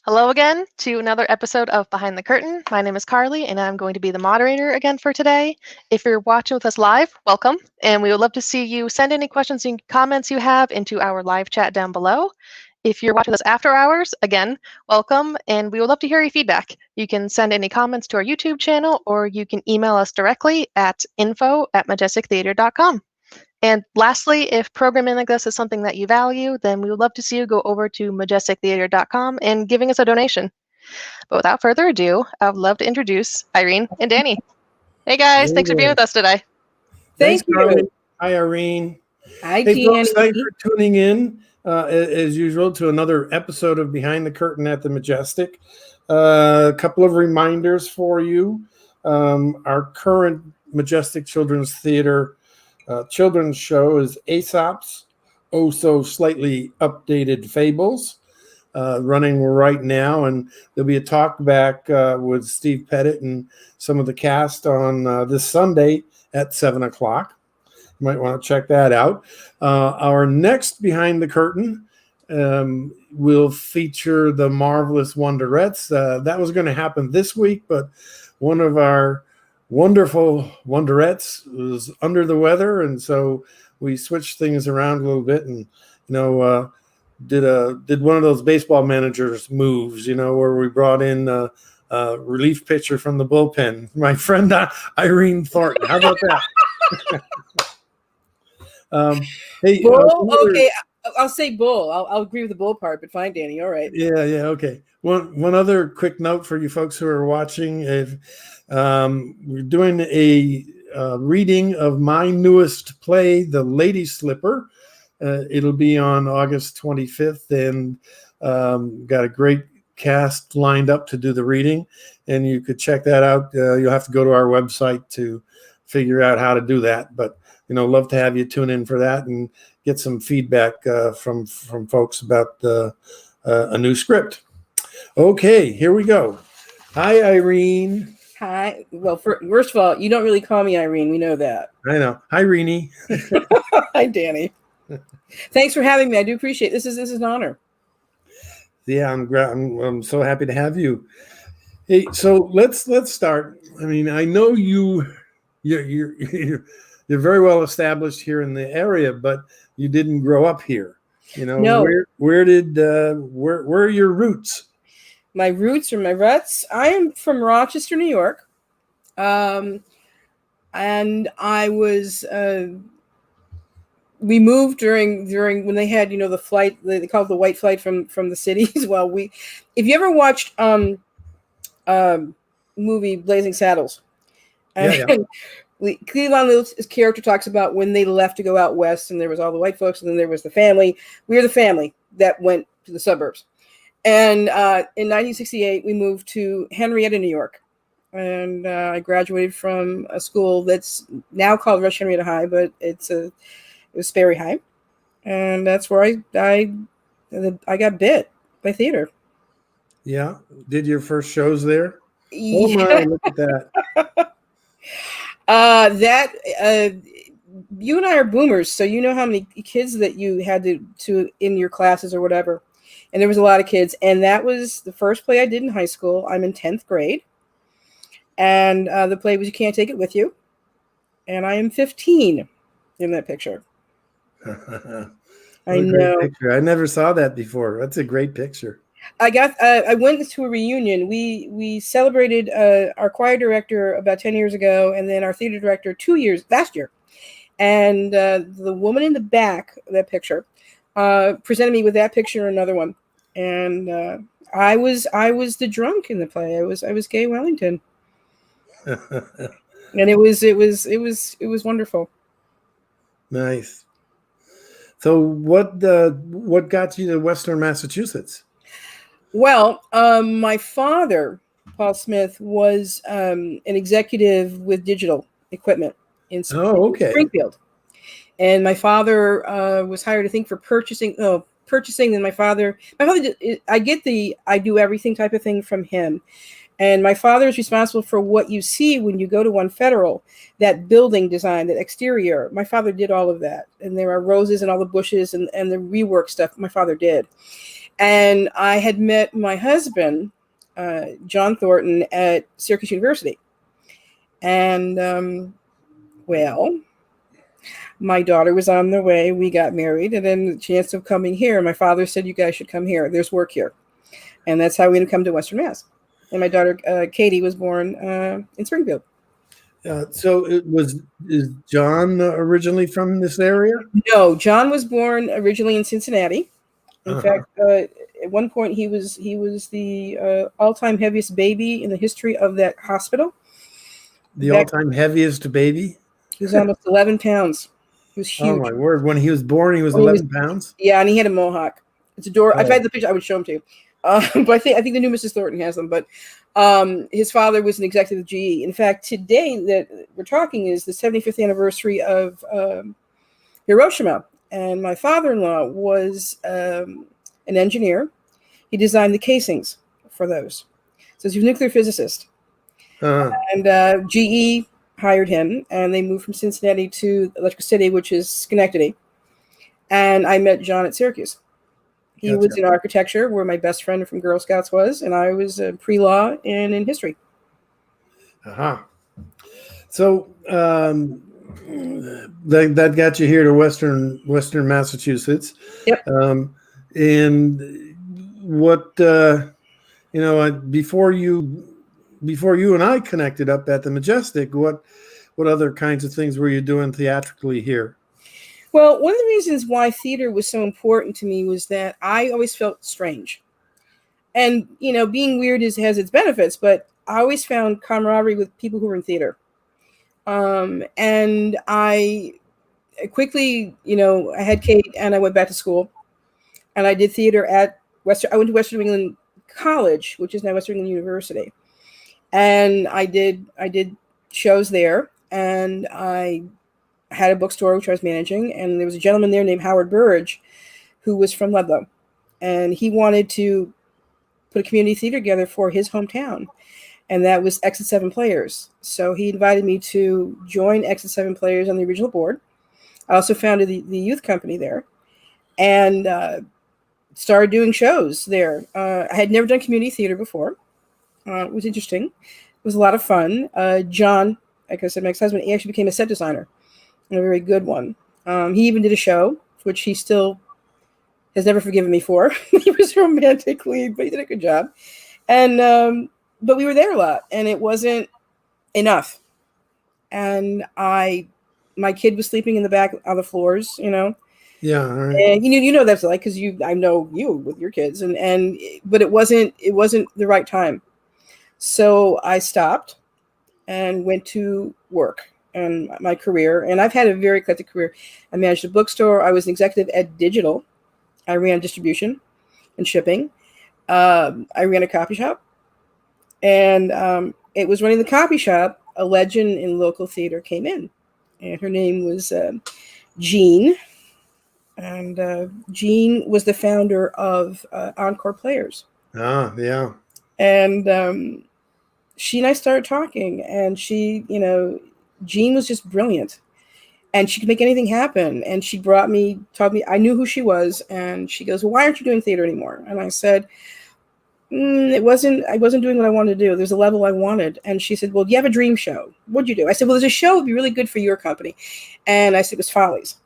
Hello again to another episode of Behind the Curtain. My name is Carly, and I'm going to be the moderator again for today. If you're watching with us live, welcome, and we would love to see you send any questions and comments you have into our live chat down below. If you're watching us after hours, again, welcome, and we would love to hear your feedback. You can send any comments to our YouTube channel, or you can email us directly at info@majestictheater.com. And lastly, if programming like this is something that you value, then we would love to see you go over to majestictheater.com and giving us a donation. But without further ado, I would love to introduce Irene and Danny. Hey guys, thanks for being with us today. Thanks, Carly. Hi, Irene. Hi, Hey, Danny. folks, thanks for tuning in, as usual, to another episode of Behind the Curtain at the Majestic. A couple of reminders for you. Our current Majestic Children's Theater children's show is Aesop's Oh So Slightly Updated Fables, running right now, and there'll be a talk back with Steve Pettit and some of the cast on this Sunday at 7 o'clock. You might want to check that out. Our next Behind the Curtain will feature the Marvelous Wonderettes. That was going to happen this week, but one of our wonderful Wonderettes was under the weather, and so we switched things around a little bit, and did one of those baseball managers moves, where we brought in a relief pitcher from the bullpen, my friend Irene Thornton. How about that? Hey, Bull? Okay, I'll say bull. I'll agree with the bull part, but fine, Danny. All right. Yeah, okay. One other quick note for you folks who are watching: if we're doing a reading of my newest play, The Lady Slipper. It'll be on August 25th, and got a great cast lined up to do the reading, and you could check that out. You'll have to go to our website to figure out how to do that, but love to have you tune in for that and get some feedback from folks about a new script. Okay, here we go. Hi, Irene. Hi. Well, first of all, you don't really call me Irene. We know that. I know. Hi, Irene. Hi, Danny. Thanks for having me. I do appreciate it. This is an honor. Yeah, I'm so happy to have you. Hey, so let's start. I mean, I know you're very well established here in the area, but you didn't grow up here. No. Where are your roots? My roots or my ruts? I am from Rochester, New York. And I was we moved during when they had the flight, they call it the white flight from the cities. Well, if you ever watched movie Blazing Saddles, and Cleveland Lewis' character talks about when they left to go out west, and there was all the white folks, and then there was the family. We were the family that went to the suburbs. And in 1968, we moved to Henrietta, New York. And I graduated from a school that's now called Rush Henrietta High, but it was Sperry High. And that's where I got bit by theater. Yeah. Did your first shows there? Yeah. Oh my, look at that. You and I are boomers, so you know how many kids that you had to in your classes or whatever. And there was a lot of kids, and that was the first play I did in high school. I'm in 10th grade, and the play was You Can't Take It With You, and I am 15 in that picture. I know. Picture. I never saw that before. That's a great picture. I went to a reunion. We celebrated our choir director about 10 years ago, and then our theater director last year. And the woman in the back of that picture presented me with that picture and another one. And I was the drunk in the play. I was Gay Wellington. And it was wonderful. Nice. So what got you to Western Massachusetts? Well, my father, Paul Smith, was an executive with digital equipment in Springfield. And my father was hired, I think, for purchasing. Then my father did, I do everything type of thing from him. And my father is responsible for what you see when you go to One Federal, that building design, that exterior. My father did all of that. And there are roses and all the bushes and the rework stuff my father did. And I had met my husband, John Thornton, at Syracuse University. And, well, my daughter was on the way. We got married. And then the chance of coming here, my father said, you guys should come here. There's work here. And that's how we ended up coming to Western Mass. And my daughter, Katie, was born in Springfield. So is John originally from this area? No, John was born originally in Cincinnati. In fact, at one point he was the all-time heaviest baby in the history of that hospital. The all-time heaviest baby? He was almost 11 pounds. He was huge. Oh my word! When he was born, he was 11 pounds. Yeah, and he had a mohawk. It's adorable. If I had the picture, I would show him to you. But I think the new Mrs. Thornton has them. But his father was an executive of GE. In fact, today that we're talking is the 75th anniversary of Hiroshima. And my father-in-law was an engineer. He designed the casings for those. So he's a nuclear physicist. And GE hired him, and they moved from Cincinnati to Electric City, which is Schenectady. And I met John at Syracuse. He was in architecture, where my best friend from Girl Scouts was, and I was pre-law and in history. So that got you here to Western Massachusetts. Yep. And what before you and I connected up at the Majestic, what other kinds of things were you doing theatrically here? Well, one of the reasons why theater was so important to me was that I always felt strange. And, being weird has its benefits, but I always found camaraderie with people who were in theater. And I quickly, I had Kate and I went back to school and I did theater at I went to Western New England College, which is now Western New England University. And I did shows there, and I had a bookstore which I was managing, and there was a gentleman there named Howard Burridge who was from Ludlow, and he wanted to put a community theater together for his hometown, and that was Exit 7 Players. So he invited me to join Exit 7 Players on the original board. I also founded the youth company there, and started doing shows there. I had never done community theater before. It was interesting. It was a lot of fun. John, like I said, my ex-husband, he actually became a set designer, and a very good one. He even did a show, which he still has never forgiven me for. He was a romantic lead, but he did a good job. And but we were there a lot, and it wasn't enough. And my kid was sleeping in the back on the floors, Yeah, all right. And that's like, because I know you with your kids, but it wasn't the right time. So I stopped and went to work and my career. And I've had a very eclectic career. I managed a bookstore. I was an executive at Digital. I ran distribution and shipping. I ran a copy shop. And it was running the copy shop. A legend in local theater came in. And her name was Jean. And Jean was the founder of Encore Players. Yeah. And she and I started talking, and she, Jean was just brilliant, and she could make anything happen. And she taught me, I knew who she was, and she goes, well, why aren't you doing theater anymore? And I said, I wasn't doing what I wanted to do. There's a level I wanted. And she said, well, do you have a dream show? What'd you do? I said, well, there's a show that would be really good for your company. And I said, it was Follies.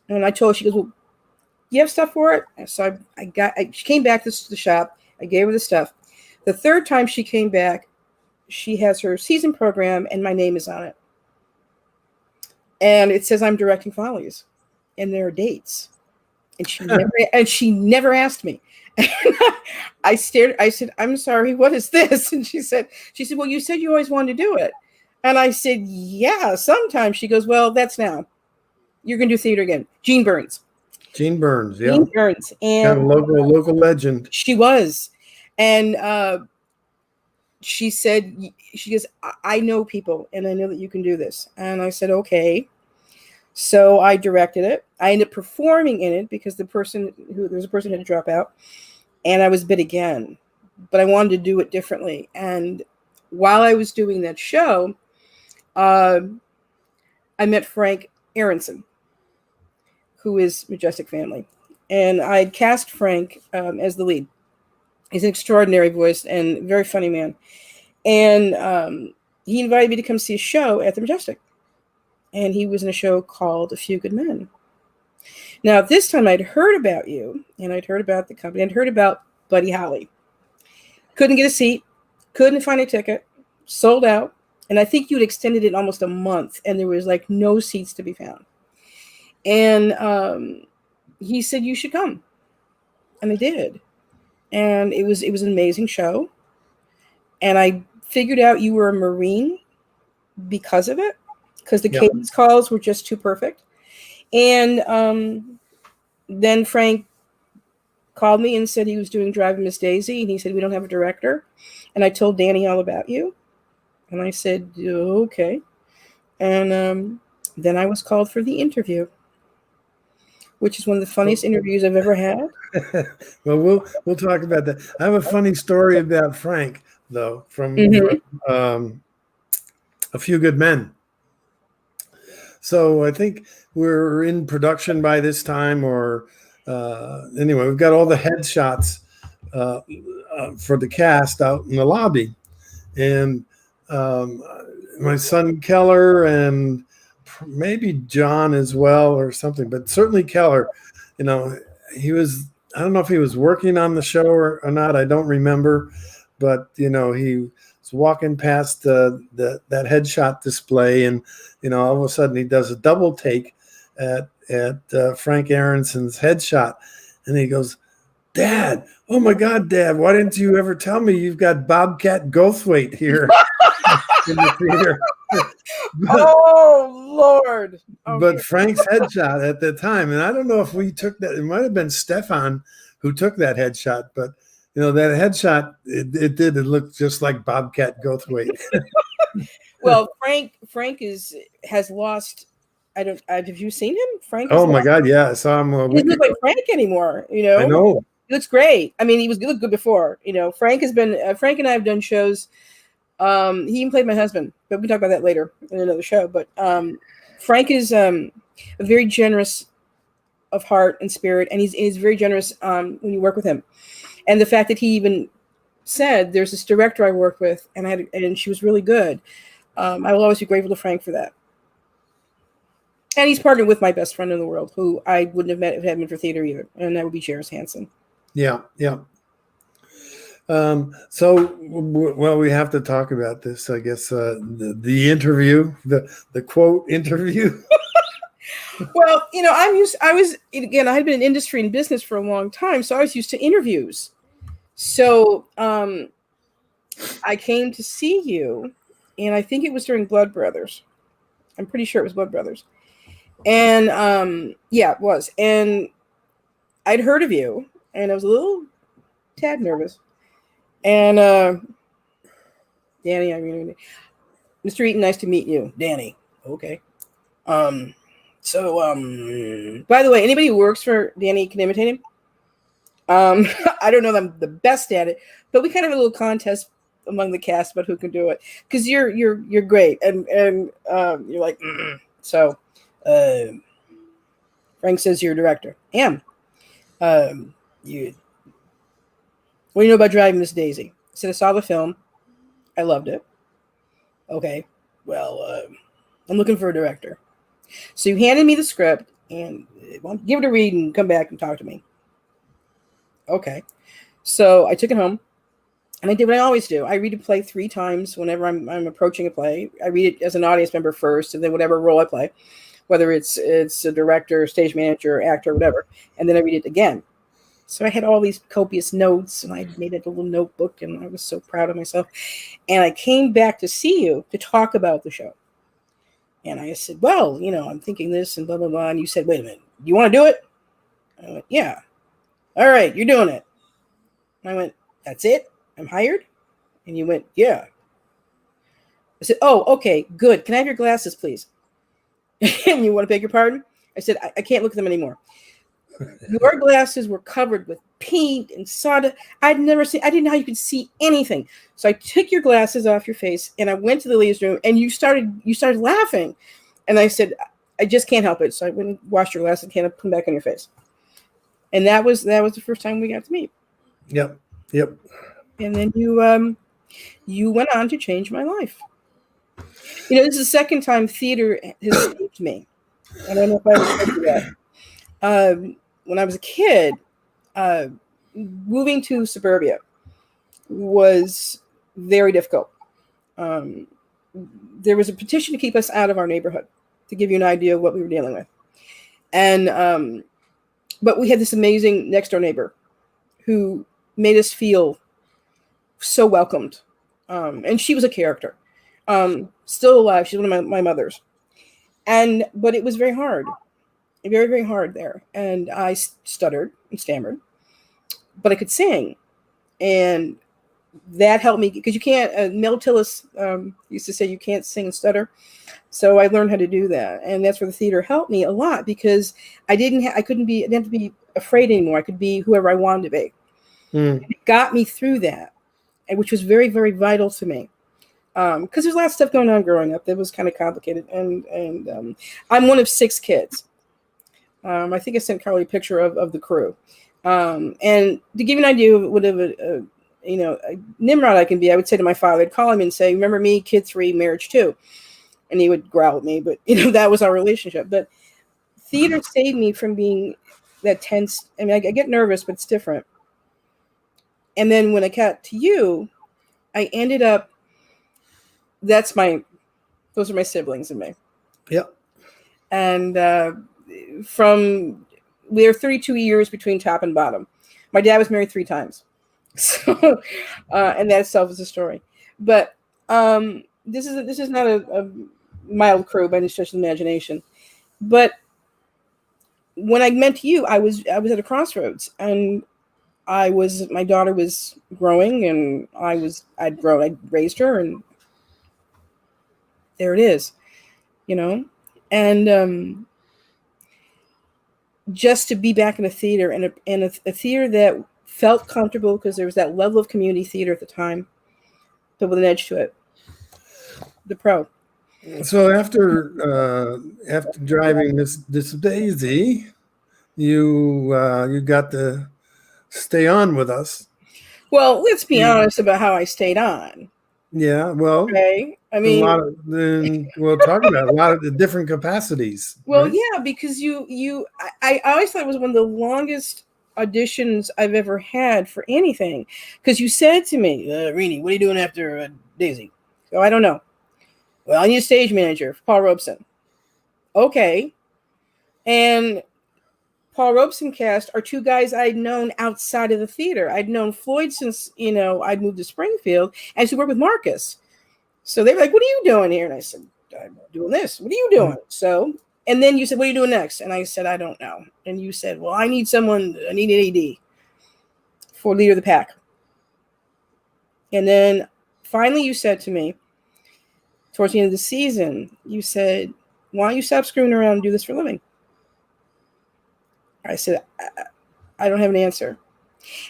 And I told her, she goes, well, you have stuff for it? And so she came back to the shop. I gave her the stuff. The third time she came back, she has her season program, and my name is on it. And it says I'm directing Follies, and there are dates. And she never asked me. I stared. I said, I'm sorry, what is this? And she said, well, you said you always wanted to do it. And I said, yeah, sometimes. She goes, well, that's now. You're going to do theater again. Jean Burns. Jean Burns, yeah. Jean Burns. And kind of local legend. She was. And she said, she goes, I know people, and I know that you can do this. And I said, okay. So I directed it. I ended up performing in it because there was a person who had to drop out, and I was bid again, but I wanted to do it differently. And while I was doing that show, I met Frank Aronson, who is Majestic family. and I cast Frank as the lead. He's an extraordinary voice and very funny man. And he invited me to come see a show at the Majestic. And he was in a show called A Few Good Men. Now, this time I'd heard about you, and I'd heard about the company, I'd heard about Buddy Holly. Couldn't get a seat, couldn't find a ticket, sold out. And I think you'd extended it almost a month, and there was like no seats to be found. And he said, you should come. And I did. And it was an amazing show. And I figured out you were a Marine because of it, because the cadence calls were just too perfect. And then Frank called me and said he was doing Driving Miss Daisy, and he said, we don't have a director. And I told Danny all about you. And I said, okay. And then I was called for the interview, which is one of the funniest interviews I've ever had. Well, we'll talk about that. I have a funny story about Frank, though, from A Few Good Men. So I think we're in production by this time, or anyway, we've got all the headshots for the cast out in the lobby, and my son Keller and maybe John as well or something, but certainly Keller, he was, I don't know if he was working on the show or not, I don't remember, but he was walking past that headshot display, and all of a sudden he does a double take at Frank Aronson's headshot, and he goes, Dad, oh my God, Dad, why didn't you ever tell me you've got Bobcat Goldthwait here in the theater? Oh, Lord. Okay. But Frank's headshot at the time, and I don't know if we took that, it might have been Stefan who took that headshot, but that headshot, it looked just like Bobcat Goldthwait. Well, Frank has lost. Have you seen him? Frank. Oh my God, yeah, I saw him. He doesn't look like Frank anymore. I know. He looks great. I mean, he looked good before. Frank has been. Frank and I have done shows. He even played my husband, but we can talk about that later in another show. But Frank is a very generous of heart and spirit, and he's very generous when you work with him. And the fact that he even said, "There's this director I worked with, and she was really good." I will always be grateful to Frank for that. And he's partnered with my best friend in the world, who I wouldn't have met if it hadn't been for theater either, and that would be Jairus Hansen. Yeah. So, well, we have to talk about this, I guess, the interview, the quote interview. Well, I had been in industry and business for a long time, so I was used to interviews. So I came to see you, and I think it was during Blood Brothers. I'm pretty sure it was Blood Brothers. And it was. And I'd heard of you, and I was a little tad nervous. And Danny, Mr. Eaton, nice to meet you. Danny. Okay. So by the way, anybody who works for Danny can imitate him. I don't know that I'm the best at it, but we kind of have a little contest among the cast about who can do it, because you're great, and you're like so. Frank says you're a director. Am you? What do you know about Driving Miss Daisy? I said I saw the film. I loved it. Okay, well, I'm looking for a director. So you handed me the script, and give it a read and come back and talk to me. Okay. So I took it home, and I did what I always do. I read a play 3 times whenever I'm approaching a play. I read it as an audience member first, and then whatever role I play, whether it's a director, stage manager, actor, whatever, and then I read it again. So I had all these copious notes, and I made it a little notebook, and I was so proud of myself. And I came back to see you to talk about the show. And I said, well, I'm thinking this and blah, blah, blah. And you said, wait a minute, you want to do it? I went, yeah. All right, you're doing it. And I went, that's it? I'm hired? And you went, yeah. I said, oh, okay, good. Can I have your glasses, please? And you want to beg your pardon? I said, I can't look at them anymore. Your glasses were covered with paint and sawdust. I didn't know how you could see anything. So I took your glasses off your face, and I went to the ladies' room, and you started laughing. And I said, I just can't help it. So I went and washed your glasses and can't come back on your face. And that was the first time we got to meet. Yep. And then you went on to change my life. This is the second time theater has saved me. I don't know if I ever told you that. When I was a kid, moving to suburbia was very difficult. There was a petition to keep us out of our neighborhood, to give you an idea of what we were dealing with. And but we had this amazing next door neighbor who made us feel so welcomed. And she was a character. Still alive. She's one of my mothers. But it was very hard. Very, very hard there. And I stuttered and stammered, but I could sing. And that helped me, because you can't, Mel Tillis used to say you can't sing and stutter. So I learned how to do that. And that's where the theater helped me a lot, because I didn't have to be afraid anymore. I could be whoever I wanted to be. It got me through that, which was very, very vital to me. Because there's a lot of stuff going on growing up that was kind of complicated. And I'm one of 6 kids. I think I sent Carly a picture of the crew. And to give you an idea of what a Nimrod I can be, I would say to my father, I'd call him and say, remember me, kid 3, marriage 2. And he would growl at me, but that was our relationship. But theater saved me from being that tense. I mean, I get nervous, but it's different. And then when I got to you, I ended up, those are my siblings and me. Yep. And we are 32 years between top and bottom. My dad was married 3 times. So, and that itself is a story. But this is not a mild crew by any stretch of the imagination. But when I met you, I was at a crossroads, and my daughter was growing, and I'd grown, I'd raised her, and there it is, and just to be back in a theater, and a theater that felt comfortable, because there was that level of community theater at the time, but with an edge to it. The Pro. So after driving this Daisy, you got to stay on with us. Well, let's be honest about how I stayed on. Yeah, well, okay. I mean, we'll talk about a lot of the different capacities. Well, right? Yeah, because I always thought it was one of the longest auditions I've ever had for anything, because you said to me, Irene, what are you doing after Daisy? So I don't know. Well, I need a stage manager for Paul Robeson. Okay. And Paul Robeson cast are 2 guys I'd known outside of the theater. I'd known Floyd since, I'd moved to Springfield. I used to work with Marcus. So they were like, what are you doing here? And I said, I'm doing this. What are you doing? So, and then you said, what are you doing next? And I said, I don't know. And you said, well, I need an AD for leader of the pack. And then finally you said to me, towards the end of the season, you said, why don't you stop screwing around and do this for a living? I said, I don't have an answer.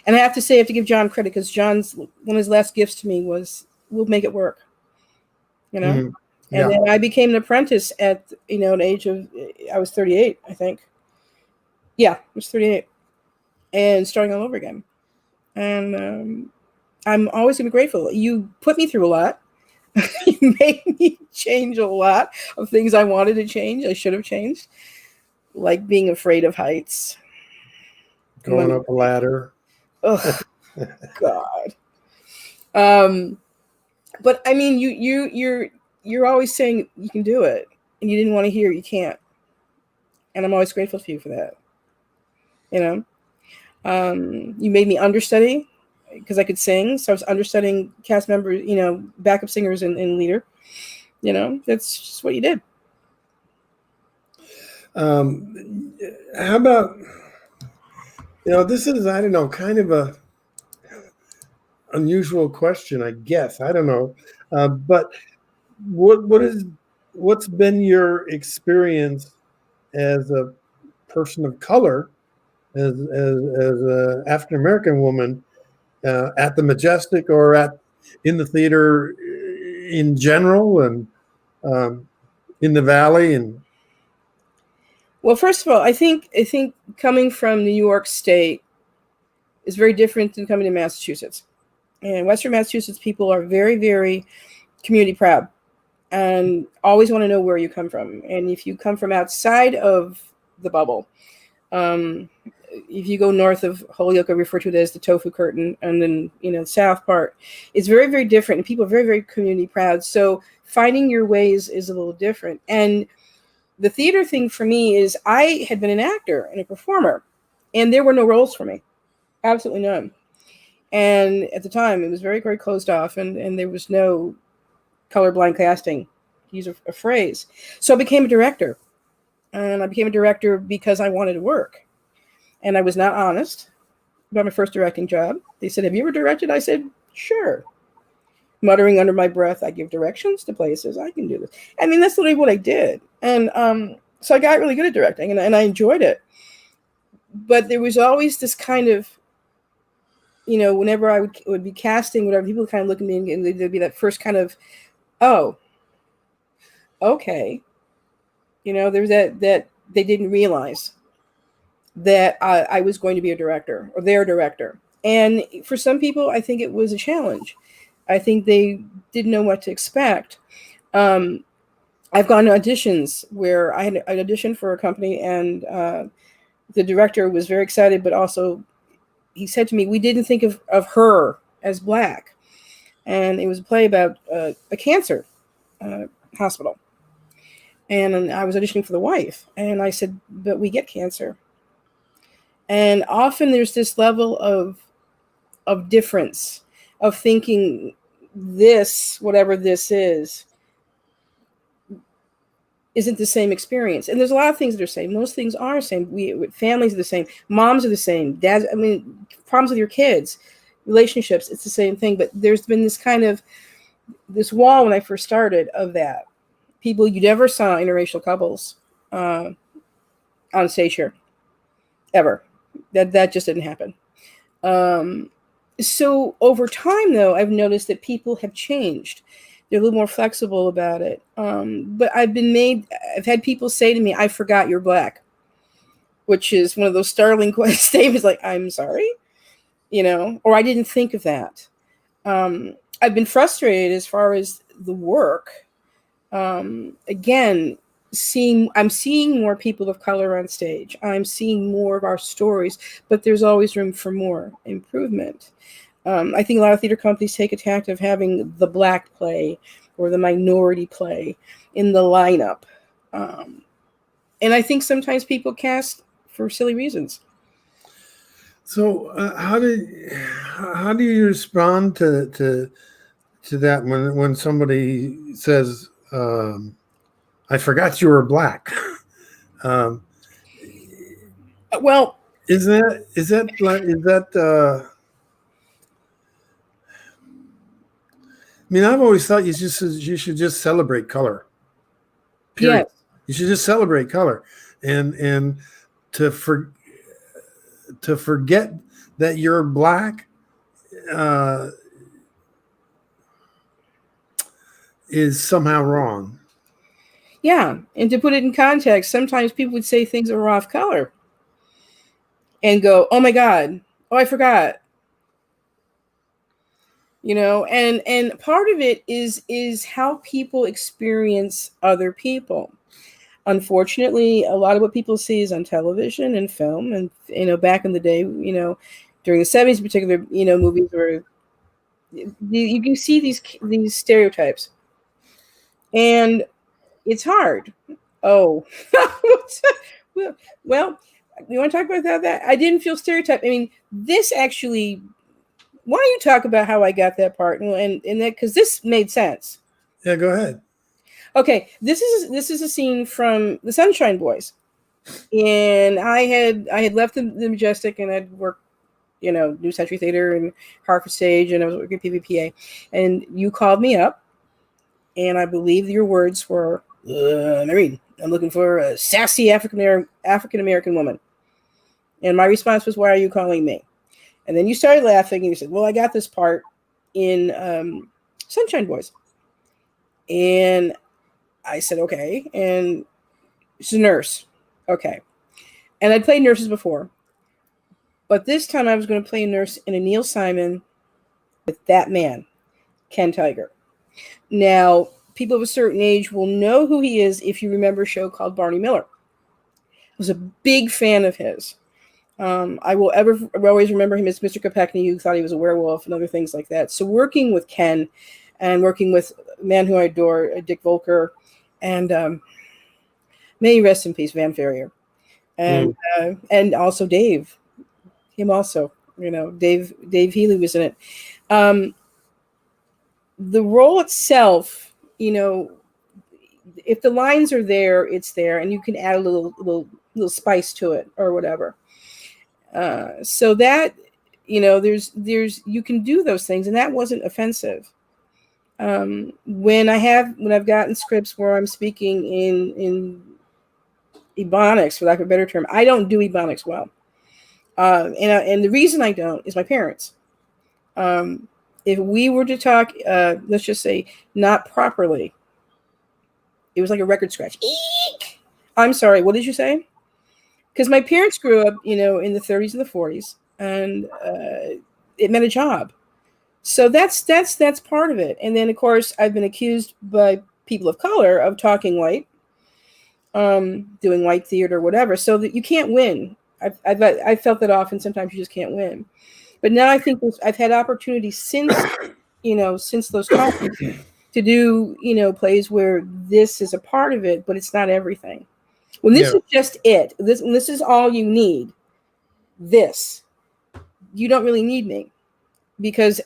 And I have to give John credit, because one of his last gifts to me was, we'll make it work. Mm-hmm. Yeah. And then I became an apprentice at, an age of, I was 38, I think. Yeah, I was 38. And starting all over again. And I'm always going to be grateful. You put me through a lot. You made me change a lot of things I wanted to change. I should have changed. Like being afraid of heights. Going up a ladder. Oh, God. But I mean, you're always saying you can do it, and you didn't want to hear you can't. And I'm always grateful to you for that. You made me understudy, because I could sing. So I was understudying cast members, backup singers and leader. That's just what you did. How about, this is, I don't know, kind of a unusual question, I guess. I don't know. But what's been your experience as a person of color, as an African American woman, at the Majestic, or in the theater in general, and in the Valley? And Well, first of all, I think coming from New York State is very different than coming to Massachusetts. And Western Massachusetts people are very, very community proud and always want to know where you come from. And if you come from outside of the bubble, if you go north of Holyoke, I refer to it as the tofu curtain, and then the south part, it's very, very different, and people are very, very community proud. So finding your ways is a little different. And the theater thing for me is I had been an actor and a performer, and there were no roles for me, absolutely none. And at the time, it was very, very closed off, and there was no colorblind casting, to use a phrase. So I became a director, and I became a director because I wanted to work. And I was not honest about my first directing job. They said, "Have you ever directed?" I said, "Sure." Muttering under my breath, I give directions to places. I can do this. I mean, that's literally what I did. And so I got really good at directing, and I enjoyed it. But there was always this kind of, whenever I would be casting, whatever, people would kind of look at me, and there'd be that first kind of, oh, okay. There's that they didn't realize that I was going to be a director or their director. And for some people, I think it was a challenge. I think they didn't know what to expect. I've gone to auditions where I auditioned for a company, and the director was very excited, but also he said to me, "We didn't think of her as Black." And it was a play about a cancer hospital. And I was auditioning for the wife. And I said, "But we get cancer." And often there's this level of difference, of thinking this, whatever this is, isn't the same experience. And there's a lot of things that are the same. Most things are the same. Families are the same. Moms are the same. Dads, problems with your kids, relationships, it's the same thing. But there's been this kind of, this wall when I first started of that. People, you never saw interracial couples on stage here, ever. That just didn't happen. So over time, though, I've noticed that people have changed. They're a little more flexible about it. But I've had people say to me, "I forgot you're Black," which is one of those startling statements, like, "I'm sorry," or "I didn't think of that." I've been frustrated as far as the work. Again, I'm seeing more people of color on stage. I'm seeing more of our stories, but there's always room for more improvement. I think a lot of theater companies take a tact of having the Black play or the minority play in the lineup. And I think sometimes people cast for silly reasons. So how do you respond to that when somebody says, "I forgot you were Black"? Well, is that I mean, I've always thought you should just celebrate color. Period. Yes. You should just celebrate color, and to forget that you're Black is somehow wrong. Yeah, and to put it in context, sometimes people would say things that were off color and go, "Oh my God, oh, I forgot." And part of it is how people experience other people. Unfortunately, a lot of what people see is on television and film, and back in the day, during the 70s in particular, movies where you can see these stereotypes, and it's hard. Oh, well, you want to talk about that? I didn't feel stereotyped. I mean, this actually. Why don't you talk about how I got that part and that, because this made sense. Yeah, go ahead. Okay, this is a scene from The Sunshine Boys, and I had left the Majestic, and I'd worked, New Century Theater and Hartford Stage, and I was working at PVPA, and you called me up, and I believe your words were, "Irene, I'm looking for a sassy African American woman," and my response was, "Why are you calling me?" And then you started laughing, and you said, "Well, I got this part in Sunshine Boys." And I said, "Okay." And she's a nurse. Okay. And I'd played nurses before. But this time I was going to play a nurse in a Neil Simon with that man, Ken Tiger. Now, people of a certain age will know who he is if you remember a show called Barney Miller. I was a big fan of his. I will always remember him as Mr. Kopechne, who thought he was a werewolf and other things like that. So working with Ken and working with a man who I adore, Dick Volker, and may he rest in peace, Van Ferrier, and also Dave. Him also, Dave Healy was in it. The role itself, if the lines are there, it's there, and you can add a little spice to it or whatever. So that, there's you can do those things, and that wasn't offensive. When I've gotten scripts where I'm speaking in Ebonics, for lack of a better term, I don't do Ebonics well. And the reason I don't is my parents. If we were to talk, let's just say not properly, it was like a record scratch. Eek! I'm sorry, what did you say? Because my parents grew up, in the 30s and the 40s, and it meant a job. So that's part of it. And then, of course, I've been accused by people of color of talking white, doing white theater or whatever, so that you can't win. I've felt that often. Sometimes you just can't win. But now I think I've had opportunities since those times to do, plays where this is a part of it, but it's not everything. When this is just it, when this is all you need, you don't really need me, because,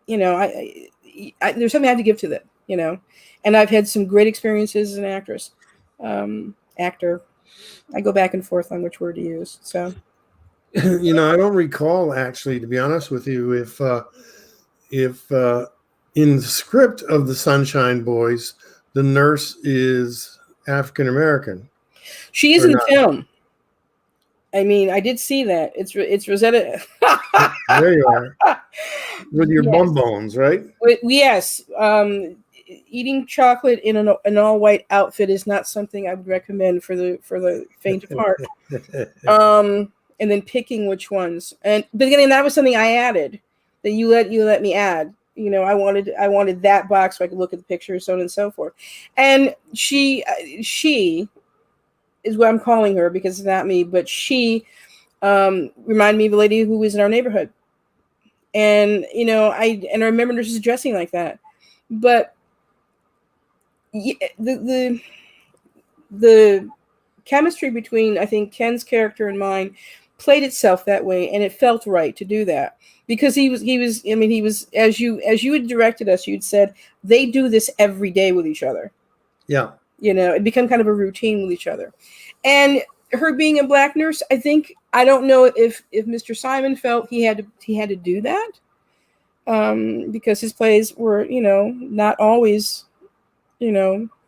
I there's something I have to give to that, and I've had some great experiences as an actress, actor. I go back and forth on which word to use. So, I don't recall, actually, to be honest with you, if in the script of the Sunshine Boys, the nurse is African American. She is in the film. I mean, I did see that. It's Rosetta. There you are. With your bum bones, right? Yes. Eating chocolate in an all-white outfit is not something I would recommend for the faint of heart. And then picking which ones. But again, that was something I added that you let me add. I wanted that box so I could look at the pictures, so on and so forth. And she is what I'm calling her, because it's not me, but she reminded me of a lady who was in our neighborhood. And I remember her just dressing like that. But the chemistry between, I think, Ken's character and mine played itself that way, and it felt right to do that, because he was as you had directed us, you'd said they do this every day with each other. Yeah. It became kind of a routine with each other. And her being a black nurse, I don't know if Mr. Simon felt he had to do that, because his plays were, not always,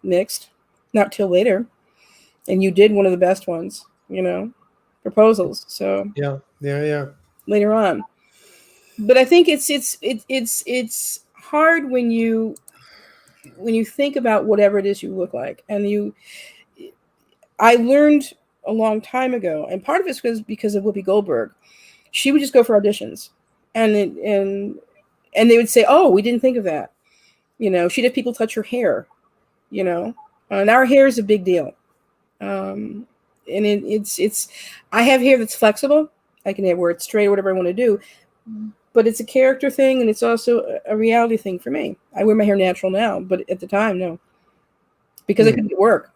mixed, not till later. And you did one of the best ones, Proposals. So yeah. Later on. But I think it's hard when you think about whatever it is you look like. And I learned a long time ago, and part of it was because of Whoopi Goldberg. She would just go for auditions, and they would say, "Oh, we didn't think of that." She'd have people touch her hair, and our hair is a big deal. And it's I have hair that's flexible. I can wear it straight or whatever I want to do, but it's a character thing, and it's also a reality thing for me. I wear my hair natural now, but at the time, no, because I couldn't work.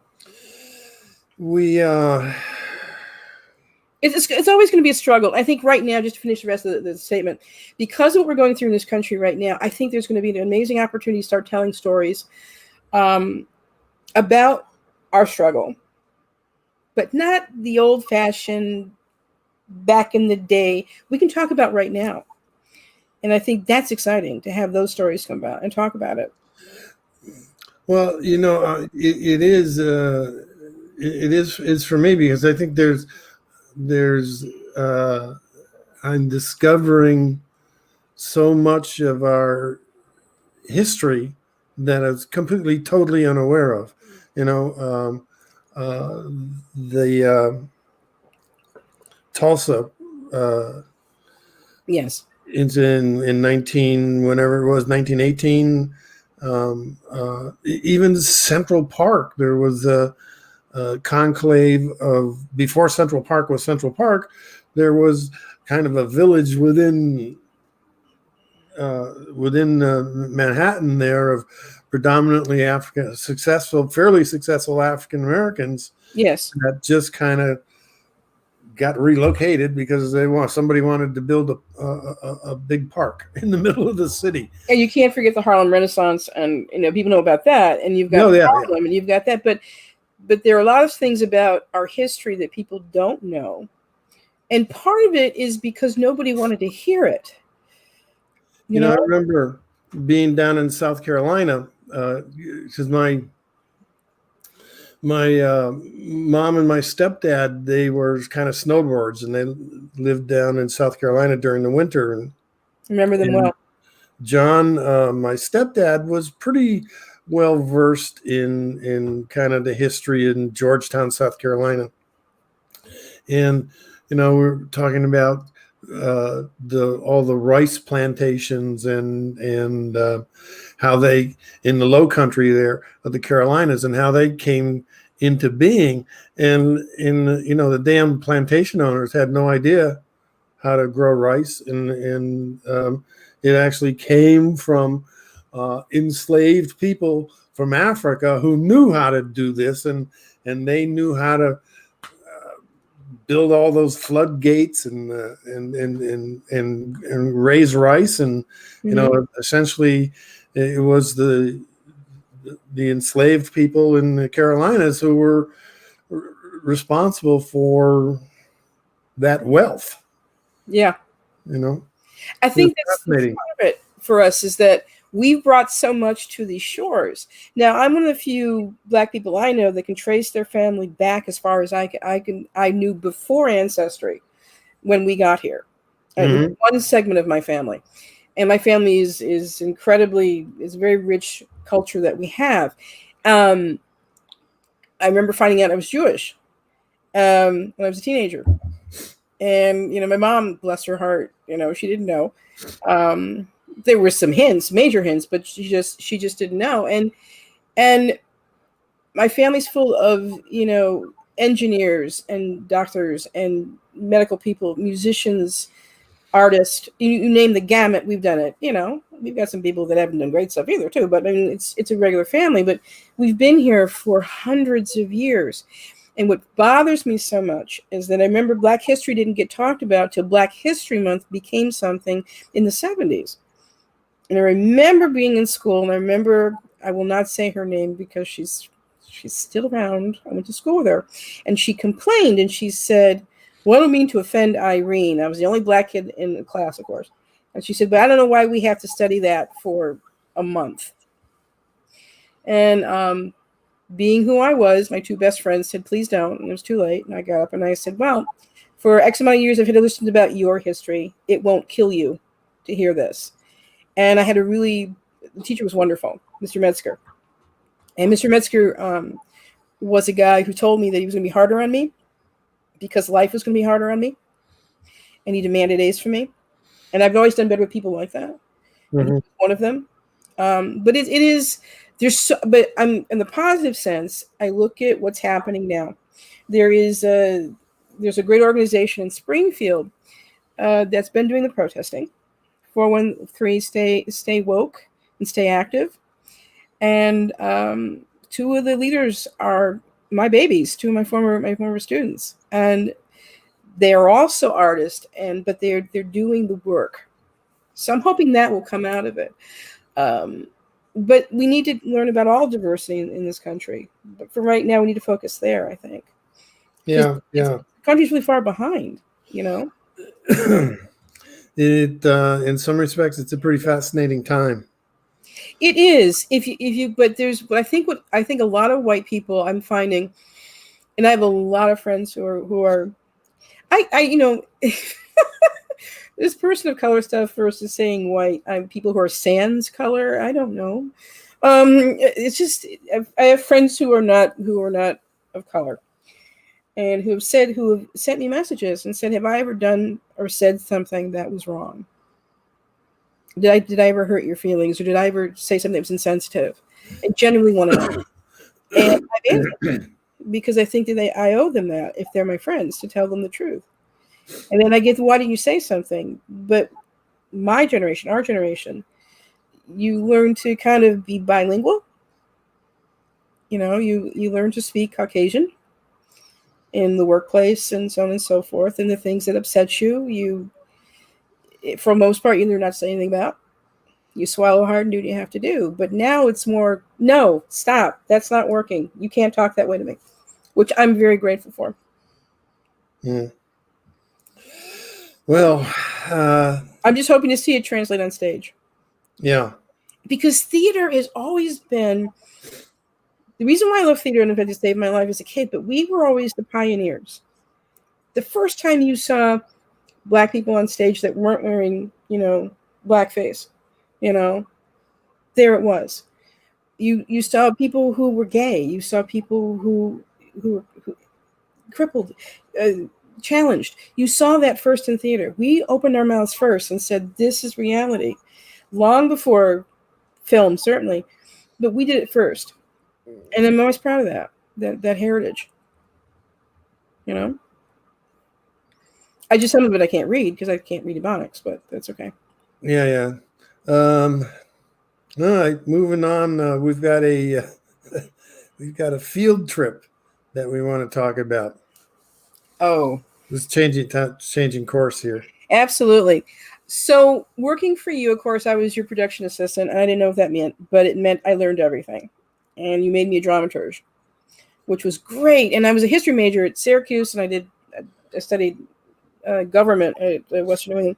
It's always going to be a struggle. I think right now, just to finish the rest of the statement, because of what we're going through in this country right now, I think there's going to be an amazing opportunity to start telling stories about our struggle, but not the old-fashioned back in the day. We can talk about right now. And I think that's exciting to have those stories come out and talk about it. Well, it is for me, because I think I'm discovering so much of our history that I was completely, totally unaware of. the Tulsa. Yes. It's in 1918. Even Central Park, there was a conclave of, before Central Park was Central Park, there was kind of a village within Manhattan there of predominantly fairly successful African Americans. Yes. That just kind of got relocated because somebody wanted to build a big park in the middle of the city. And you can't forget the Harlem Renaissance, and people know about that, and you've got Harlem, and you've got that, but there are a lot of things about our history that people don't know, and part of it is because nobody wanted to hear it. You know, I remember being down in South Carolina because my mom and my stepdad, they were kind of snowbirds, and they lived down in South Carolina during the winter. And remember them well. John, my stepdad, was pretty well versed in kind of the history in Georgetown, South Carolina. And we're talking about all the rice plantations and how they, in the low country there of the Carolinas, and how they came into being. And the damn plantation owners had no idea how to grow rice, and it actually came from enslaved people from Africa who knew how to do this, and they knew how to build all those floodgates and raise rice, and essentially it was the enslaved people in the Carolinas who were responsible for that wealth. Yeah. I think that's part of it for us, is that we brought so much to these shores. Now, I'm one of the few Black people I know that can trace their family back as far as I knew before Ancestry when we got here. One segment of my family. And my family is a very rich culture that we have. I remember finding out I was Jewish when I was a teenager. And, my mom, bless her heart, she didn't know. There were some hints, major hints, but she just didn't know. And my family's full of, engineers and doctors and medical people, musicians, artists, you name the gamut, we've done it. We've got some people that haven't done great stuff either too, but I mean, it's a regular family, but we've been here for hundreds of years. And what bothers me so much is that I remember Black history didn't get talked about till Black History Month became something in the 70s. And I remember being in school, and I remember, I will not say her name because she's still around. I went to school with her, and she complained, and she said, well, I don't mean to offend Irene. I was the only Black kid in the class, of course. And she said, but I don't know why we have to study that for a month. And being who I was, my two best friends said, please don't. And it was too late. And I got up and I said, well, for X amount of years, I've had to listen about your history. It won't kill you to hear this. And I had the teacher was wonderful, Mr. Metzger. And Mr. Metzger was a guy who told me that he was going to be harder on me because life was going to be harder on me. And he demanded A's from me. And I've always done better with people like that. Mm-hmm. One of them. But it is, but I'm in the positive sense, I look at what's happening now. There's a great organization in Springfield that's been doing the protesting. 413 stay woke and stay active. And two of the leaders are my babies, two of my former students. And they are also artists, but they're doing the work. So I'm hoping that will come out of it. But we need to learn about all diversity in this country. But for right now, we need to focus there, I think. Yeah. The country's really far behind, It in some respects, it's a pretty fascinating time. It is. But I think a lot of white people I'm finding, and I have a lot of friends who are this person of color stuff versus saying white. People who are sans color. I don't know. It's just I have friends who are not of color, and who have sent me messages and said, have I ever done or said something that was wrong? Did I ever hurt your feelings, or did I ever say something that was insensitive? I genuinely want to know. And I've answered, because I think that I owe them that, if they're my friends, to tell them the truth. And then I get, why didn't you say something? But my generation, our generation, you learn to kind of be bilingual. You know, you learn to speak Caucasian in the workplace and so on and so forth. And the things that upset you, for the most part, you learn not to say anything about. You swallow hard and do what you have to do. But now it's more, no, stop. That's not working. You can't talk that way to me, which I'm very grateful for. Mm. Well, I'm just hoping to see it translate on stage. Yeah. Because theater has always been the reason why I love theater, and in fact, it saved my life as a kid, but we were always the pioneers. The first time you saw Black people on stage that weren't wearing, blackface, there it was. You saw people who were gay. You saw people who were crippled, challenged. You saw that first in theater. We opened our mouths first and said, this is reality. Long before film, certainly, but we did it first. And I'm always proud of that heritage. I just, some of it I can't read because I can't read Ebonics, but that's okay. Yeah. All right, moving on. We've got a field trip that we want to talk about. Oh, just changing course here. Absolutely. So working for you, of course, I was your production assistant, and I didn't know what that meant, but it meant I learned everything. And you made me a dramaturge, which was great. And I was a history major at Syracuse, and I studied government at Western New England.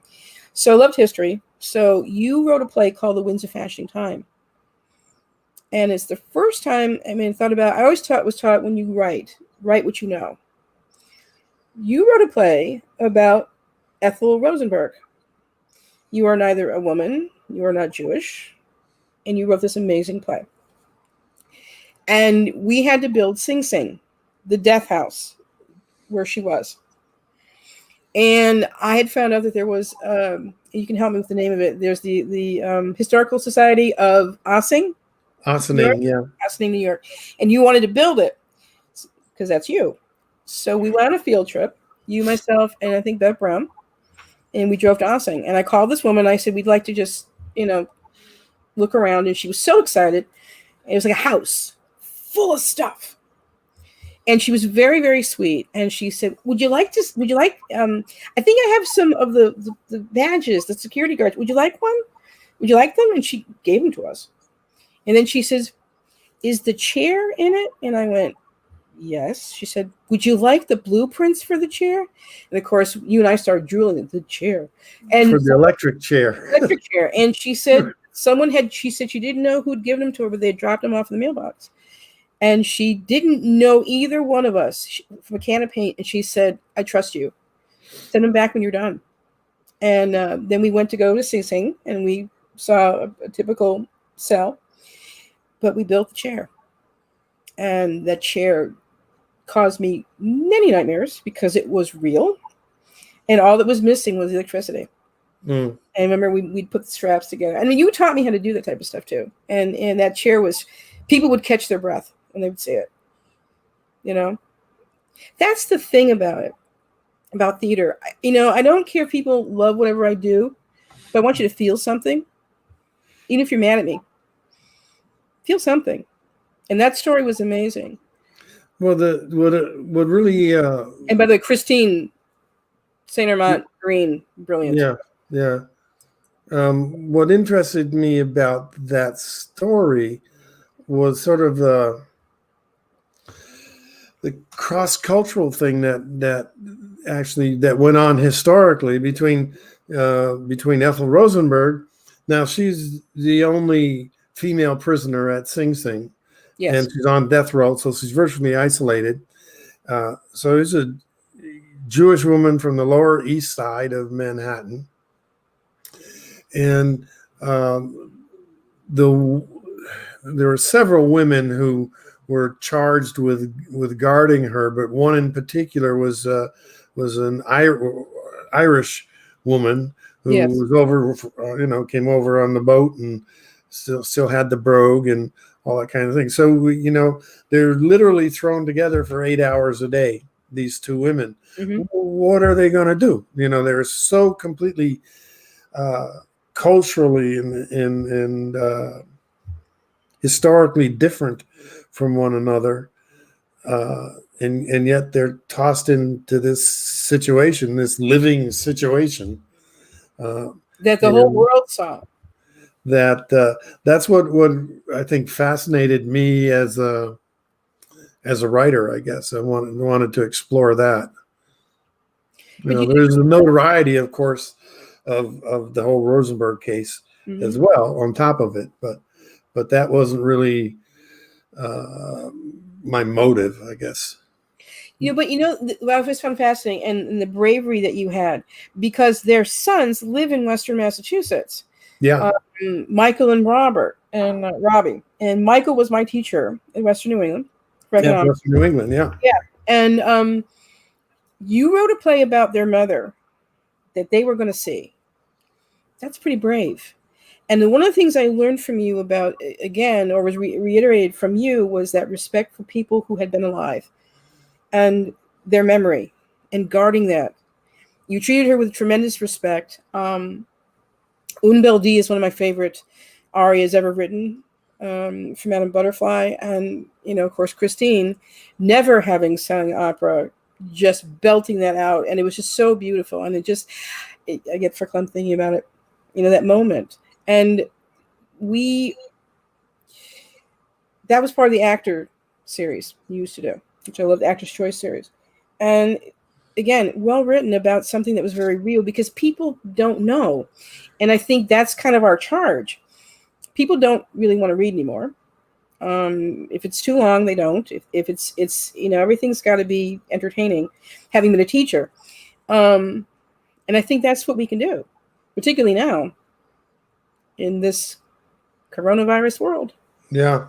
So I loved history. So you wrote a play called The Winds of Fashioning Time. And it's the first time, I always was taught when you write what you know. You wrote a play about Ethel Rosenberg. You are neither a woman, you are not Jewish, and you wrote this amazing play. And we had to build Sing Sing, the death house where she was. And I had found out that there was, you can help me with the name of it, there's the Historical Society of Ossining. Ossining, yeah. Ossining, New York. And you wanted to build it, because that's you. So we went on a field trip, you, myself, and I think Bev Brown, and we drove to Ossining. And I called this woman, I said, we'd like to just, look around. And she was so excited. It was like a house full of stuff. And she was very, very sweet. And she said, I think I have some of the badges, the security guards. Would you like one? Would you like them? And she gave them to us. And then she says, is the chair in it? And I went, yes. She said, would you like the blueprints for the chair? And of course, you and I started drooling at the chair. And for the electric chair. Electric chair. And she said, she said she didn't know who'd given them to her, but they had dropped them off in the mailbox. And she didn't know either one of us from a can of paint. And she said, I trust you. Send them back when you're done. And then we went to go to Sing Sing, and we saw a typical cell, but we built the chair. And that chair caused me many nightmares because it was real. And all that was missing was electricity. And I remember we'd put the straps together. I mean, you taught me how to do that type of stuff too. And that chair was, people would catch their breath when they would see it. That's the thing about it, about theater. I don't care if people love whatever I do, but I want you to feel something. Even if you're mad at me, feel something. And that story was amazing. Well, what really and by the way, Christine Saint Armand Green, brilliant. Yeah. What interested me about that story was sort of the cross-cultural thing that went on historically between Ethel Rosenberg. Now she's the only female prisoner at Sing Sing. Yes. And she's on death row, so she's virtually isolated. So it's a Jewish woman from the Lower East Side of Manhattan. And there were several women who were charged with guarding her, but one in particular was an Irish woman who was over, came over on the boat and still had the brogue and all that kind of thing. So they're literally thrown together for 8 hours a day. These two women. Mm-hmm. What are they going to do? They're so completely culturally and historically different from one another, and yet they're tossed into this situation, this living situation that the whole world saw. That's what I think fascinated me as a writer. I guess I wanted to explore that. There's the notoriety, of course, of the whole Rosenberg case mm-hmm. as well on top of it, but that wasn't really my motive, I guess. But what I always found fascinating and the bravery that you had, because their sons live in Western Massachusetts. Yeah. Michael and Robert and Robbie. And Michael was my teacher in Western New England. Yeah, Western New England, yeah. Yeah. And you wrote a play about their mother that they were going to see. That's pretty brave. And one of the things I learned from you about, again, or was reiterated from you, was that respect for people who had been alive and their memory and guarding that. You treated her with tremendous respect. Un Belle Dee is one of my favorite arias ever written from Madame Butterfly. And, of course, Christine, never having sung opera, just belting that out. And it was just so beautiful. And I get verklempt thinking about it, that moment. And that was part of the actor series you used to do, which I love, the Actor's Choice series. And again, well written about something that was very real, because people don't know. And I think that's kind of our charge. People don't really want to read anymore. If it's too long, they don't. If it's everything's got to be entertaining, having been a teacher. And I think that's what we can do, particularly now in this coronavirus world. Yeah.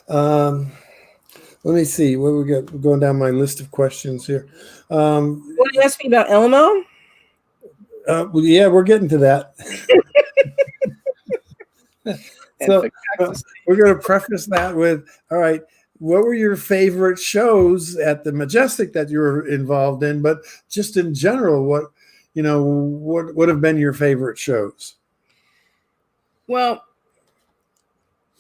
Let me see what we got. We're going down my list of questions here. What you asked me about Elmo? Yeah, we're getting to that. So we're going to preface that with, all right, what were your favorite shows at the Majestic that you were involved in? But just in general, what would have been your favorite shows? Well,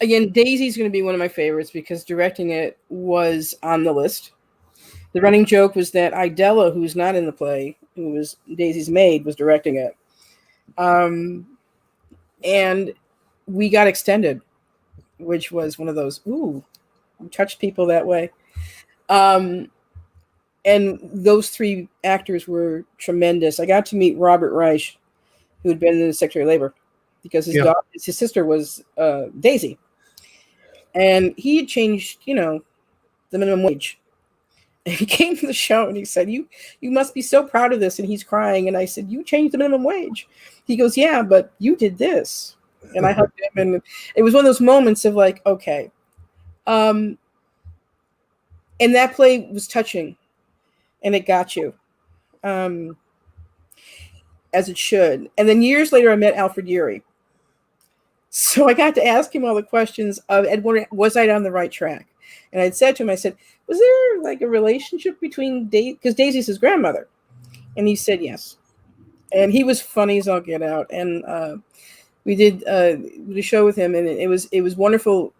again, Daisy's going to be one of my favorites because directing it was on the list. The running joke was that Idella, who's not in the play, who was Daisy's maid, was directing it. And we got extended, which was one of those, we touched people that way. And those three actors were tremendous. I got to meet Robert Reich, who had been in the Secretary of Labor, because his sister was Daisy. And he had changed, the minimum wage. And he came to the show and he said, you must be so proud of this. And he's crying. And I said, you changed the minimum wage. He goes, yeah, but you did this. And I hugged him. And it was one of those moments of like, okay. And that play was touching. And it got you. As it should. And then years later, I met Alfred Urey. So I got to ask him all the questions of, was I on the right track? And I'd said to him, I said, was there like a relationship between because Daisy's his grandmother? And he said, yes. And he was funny as all get out. And we did the show with him, and it was wonderful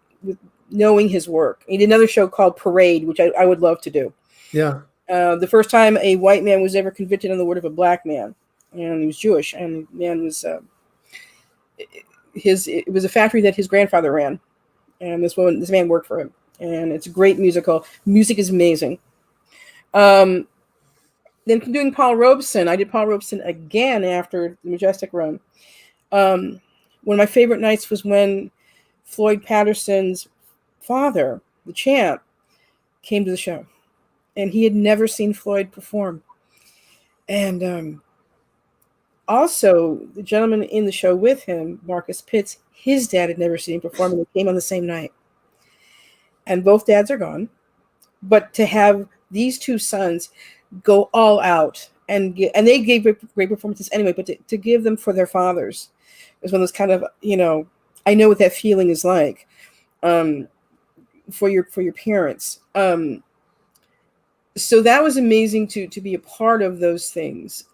knowing his work. He did another show called Parade, which I would love to do. Yeah. The first time a white man was ever convicted on the word of a black man, and he was Jewish, and the man was it was a factory that his grandfather ran, and this man worked for him, and it's a great musical. Music is amazing. Then doing Paul Robeson, I did Paul Robeson again after the Majestic run. One of my favorite nights was when Floyd Patterson's father, the champ, came to the show, and he had never seen Floyd perform. And also, the gentleman in the show with him, Marcus Pitts, his dad had never seen him perform, and they came on the same night. and both dads are gone. But to have these two sons go all out and they gave great performances anyway, but to give them for their fathers is one of those kind of, I know what that feeling is like, for your parents. So that was amazing to be a part of those things.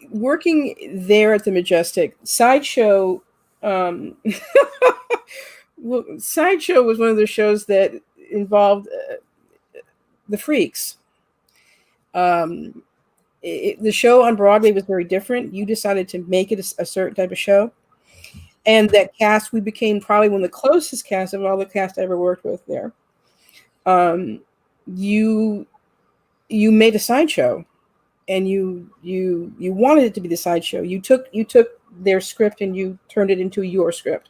Working there at the Majestic, Sideshow, well, Sideshow was one of the shows that involved the freaks. The show on Broadway was very different. You decided to make it a certain type of show. And that cast, we became probably one of the closest cast of all the cast I ever worked with there. You made a sideshow, and you wanted it to be the sideshow. You took their script and you turned it into your script.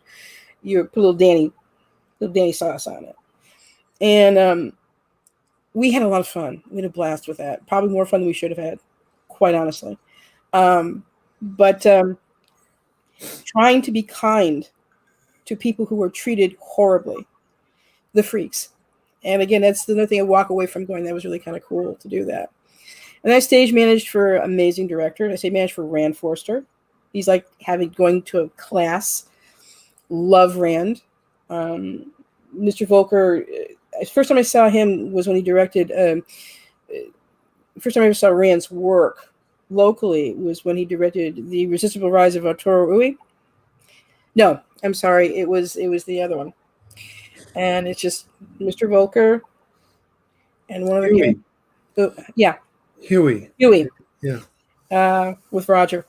You put little Danny sauce on it, and we had a lot of fun. We had a blast with that. Probably more fun than we should have had, quite honestly. But trying to be kind to people who were treated horribly, the freaks. And again, that's another thing I walk away from going, that was really kind of cool to do that. And I stage managed for amazing director. I stage managed for Rand Forster. He's like going to a class. Love Rand. Mr. Volker, first time I saw him was when he directed, first time I ever saw Rand's work locally was when he directed The Irresistible Rise of Arturo Ui. No, I'm sorry. It was the other one. And it's just Mr. Volker and one of the yeah. Huey. Yeah. With Roger.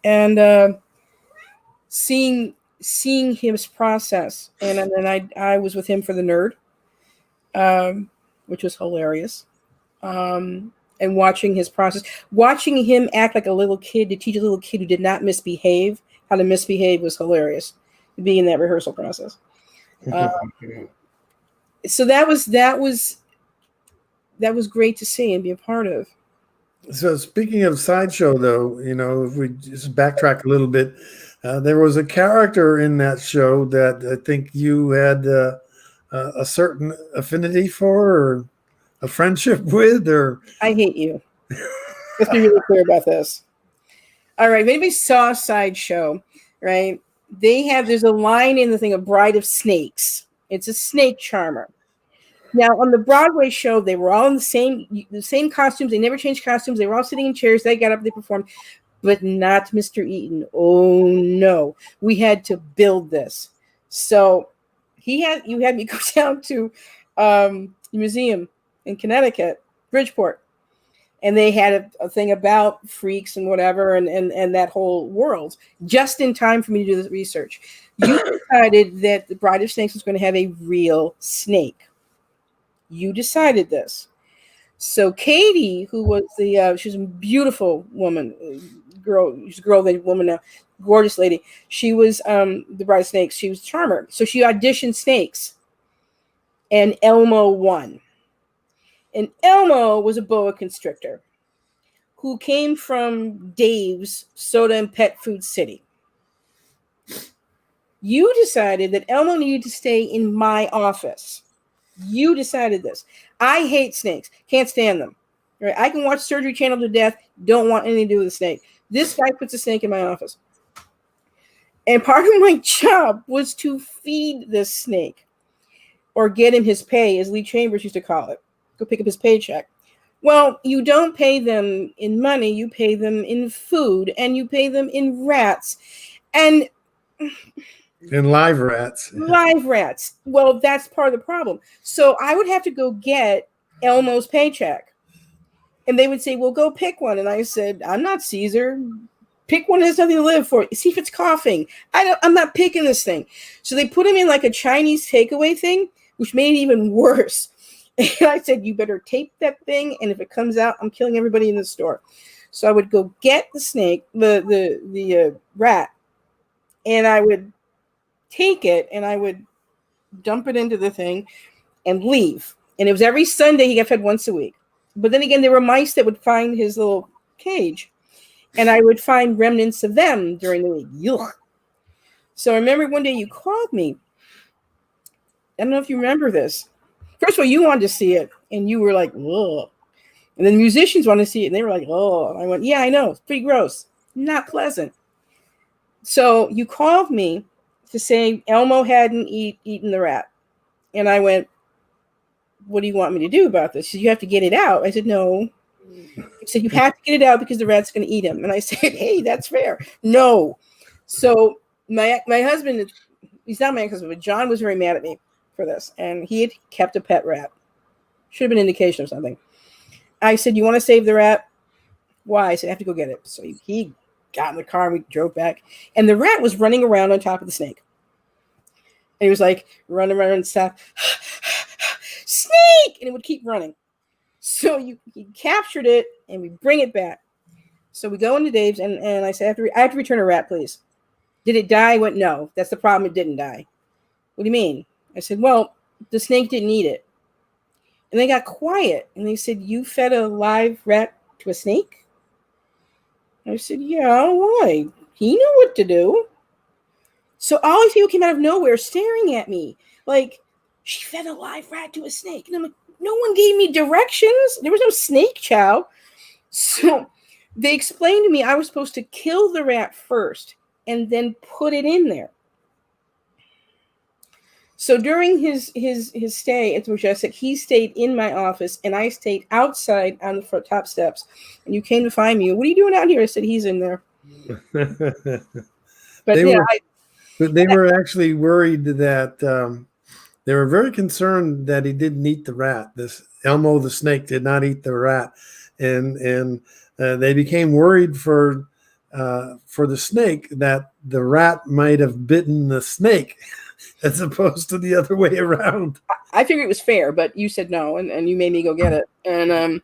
And seeing his process, and then I was with him for The Nerd, which was hilarious. And watching his process, watching him act like a little kid to teach a little kid who did not misbehave how to misbehave was hilarious. To be in that rehearsal process. So that was great to see and be a part of. So speaking of sideshow, though, if we just backtrack a little bit, there was a character in that show that I think you had a certain affinity for, or a friendship with, or I hate you. Let's be really clear about this. All right, if anybody saw Sideshow, right? There's a line in the thing, a Bride of Snakes. It's a snake charmer. Now, on the Broadway show, they were all in the same costumes. They never changed costumes. They were all sitting in chairs. They got up, they performed, but not Mr. Eaton. Oh no, we had to build this. So you had me go down to the museum in Connecticut, Bridgeport, and they had a thing about freaks and whatever, and that whole world, just in time for me to do the research. You decided that the Bride of Snakes was going to have a real snake. You decided this. So Katie, who was she's a beautiful woman, she's a woman now, gorgeous lady. She was the Bride of Snakes. She was Charmer. So she auditioned snakes, and Elmo won. And Elmo was a boa constrictor who came from Dave's Soda and Pet Food City. You decided that Elmo needed to stay in my office. You decided this. I hate snakes. Can't stand them. Right? I can watch Surgery Channel to death. Don't want anything to do with a snake. This guy puts a snake in my office. And part of my job was to feed this snake or get him his pay, as Lee Chambers used to call it. Go pick up his paycheck. Well, you don't pay them in money. You pay them in food, and you pay them in rats. And in live rats. Live rats. Well, that's part of the problem. So I would have to go get Elmo's paycheck. And they would say, well, go pick one. And I said, I'm not Caesar. Pick one that has nothing to live for. See if it's coughing. I'm not picking this thing. So they put him in like a Chinese takeaway thing, which made it even worse. And I said, you better tape that thing. And if it comes out, I'm killing everybody in the store. So I would go get the snake, the rat, and I would take it and I would dump it into the thing and leave. And it was every Sunday. He got fed once a week. But then again, there were mice that would find his little cage, and I would find remnants of them during the week. Yuck. So I remember one day you called me I don't know if you remember this. First of all, you wanted to see it, and you were like, ugh. And then the musicians wanted to see it, and they were like, oh. And I went, yeah, I know. It's pretty gross. Not pleasant. So you called me to say Elmo hadn't eaten the rat. And I went, what do you want me to do about this? She said, you have to get it out. I said, no. He said, you have to get it out because the rat's going to eat him. And I said, hey, that's fair. No. So my husband, he's not my ex-husband, but John was very mad at me for this. And he had kept a pet rat. Should have been an indication of something. I said, you want to save the rat? Why? I said, I have to go get it. So he got in the car and we drove back. And the rat was running around on top of the snake. And he was like, running around and stop. Snake! And it would keep running. So he captured it and we bring it back. So we go into Dave's and I said, I have to return a rat, please. Did it die? He went, no, that's the problem. It didn't die. What do you mean? I said, well, the snake didn't eat it. And they got quiet and they said, you fed a live rat to a snake? I said, yeah, why? He knew what to do. So all these people came out of nowhere staring at me like, she fed a live rat to a snake. And I'm like, no one gave me directions. There was no snake chow. So they explained to me I was supposed to kill the rat first and then put it in there. So during his stay at the Majestic, he stayed in my office and I stayed outside on the front top steps. And you came to find me. What are you doing out here? I said, he's in there. But they were actually worried that they were very concerned that he didn't eat the rat. This Elmo the snake did not eat the rat, and they became worried for the snake that the rat might have bitten the snake, as opposed to the other way around. I figured it was fair, but you said no, and you made me go get it, and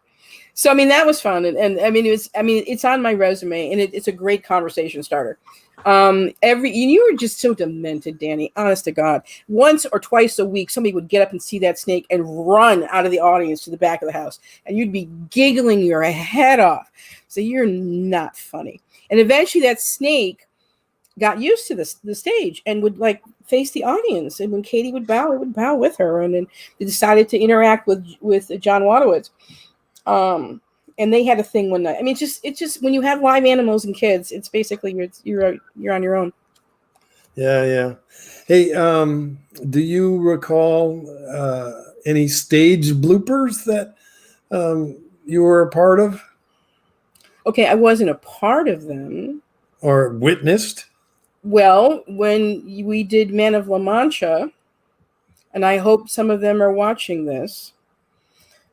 so I mean that was fun, and I mean it's on my resume, and it's a great conversation starter. You were just so demented, Danny, honest to God. Once or twice a week, somebody would get up and see that snake and run out of the audience to the back of the house. And you'd be giggling your head off. So you're not funny. And eventually that snake got used to the stage and would like face the audience. And when Katie would bow, it would bow with her. And then they decided to interact with John Wadowitz. And they had a thing one night. I mean, it's just when you have live animals and kids, it's basically you're on your own. Yeah. Hey, do you recall any stage bloopers that you were a part of? Okay, I wasn't a part of them. Or witnessed? Well, when we did Men of La Mancha, and I hope some of them are watching this,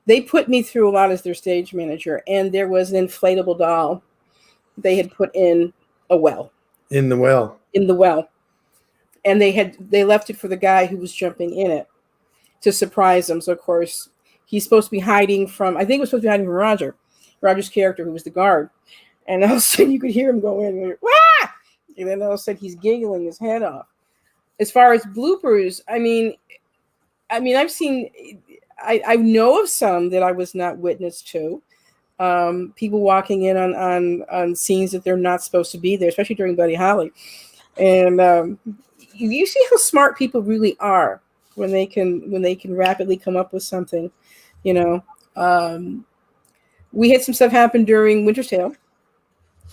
they put me through a lot as their stage manager, and there was an inflatable doll they had put in a well. In the well. In the well. And they left it for the guy who was jumping in it to surprise him. So, of course, he's supposed to be hiding from, I think it was supposed to be hiding from Roger's character, who was the guard. And all of a sudden, you could hear him go in, and, wah! And then all of a sudden, he's giggling his head off. As far as bloopers, I mean, I've seen... I know of some that I was not witness to. People walking in on scenes that they're not supposed to be there, especially during Buddy Holly. And you see how smart people really are when they can rapidly come up with something. You know, we had some stuff happen during Winter's Tale.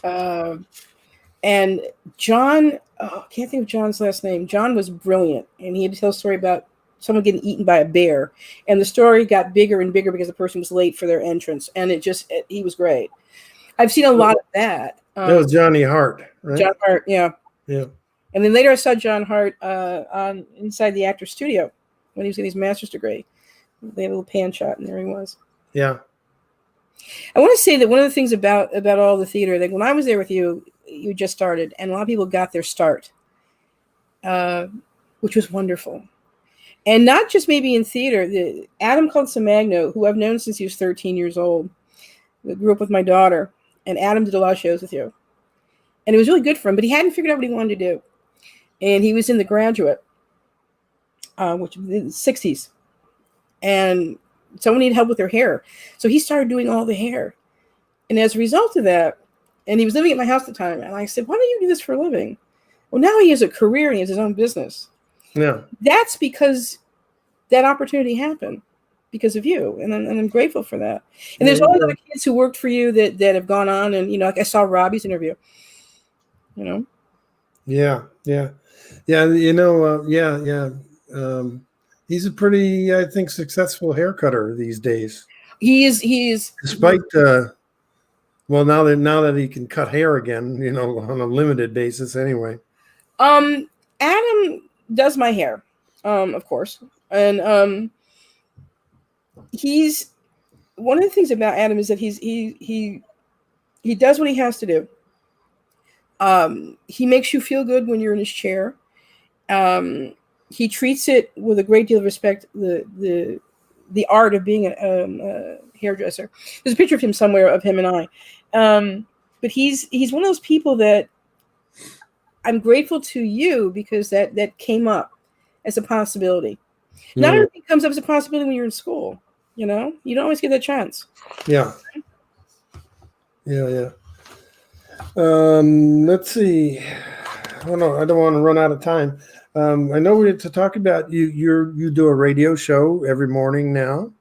And John, I can't think of John's last name. John was brilliant, and he had to tell a story about someone getting eaten by a bear, and the story got bigger and bigger because the person was late for their entrance, and he was great. I've seen a lot of that. That was Johnny Hart, right? John Hart, yeah. And then later I saw John Hart on inside the actor's studio when he was getting his master's degree. They had a little pan shot, and there he was. Yeah. I want to say that one of the things about all the theater, like when I was there with you, you just started, and a lot of people got their start, which was wonderful. And not just maybe in theater. Adam Consamagno, who I've known since he was 13 years old, grew up with my daughter, and Adam did a lot of shows with you. And it was really good for him, but he hadn't figured out what he wanted to do. And he was in The Graduate, which was in the 60s. And someone needed help with their hair. So he started doing all the hair. And as a result of that, and he was living at my house at the time, and I said, why don't you do this for a living? Well, now he has a career and he has his own business. Yeah. That's because that opportunity happened because of you, and I'm grateful for that. And there's all the other kids who worked for you that have gone on, and like I saw Robbie's interview. Yeah. He's a pretty, I think, successful hair cutter these days. He is despite well, now that he can cut hair again, on a limited basis anyway. Adam does my hair, of course, and he's one of the things about Adam is that he does what he has to do. He makes you feel good when you're in his chair. He treats it with a great deal of respect. The art of being a hairdresser. There's a picture of him somewhere of him and I. But he's one of those people that I'm grateful to you because that came up as a possibility. Yeah. Not everything comes up as a possibility when you're in school. You don't always get that chance. Yeah. Let's see. Oh no, I don't want to run out of time. I know we had to talk about you do a radio show every morning now.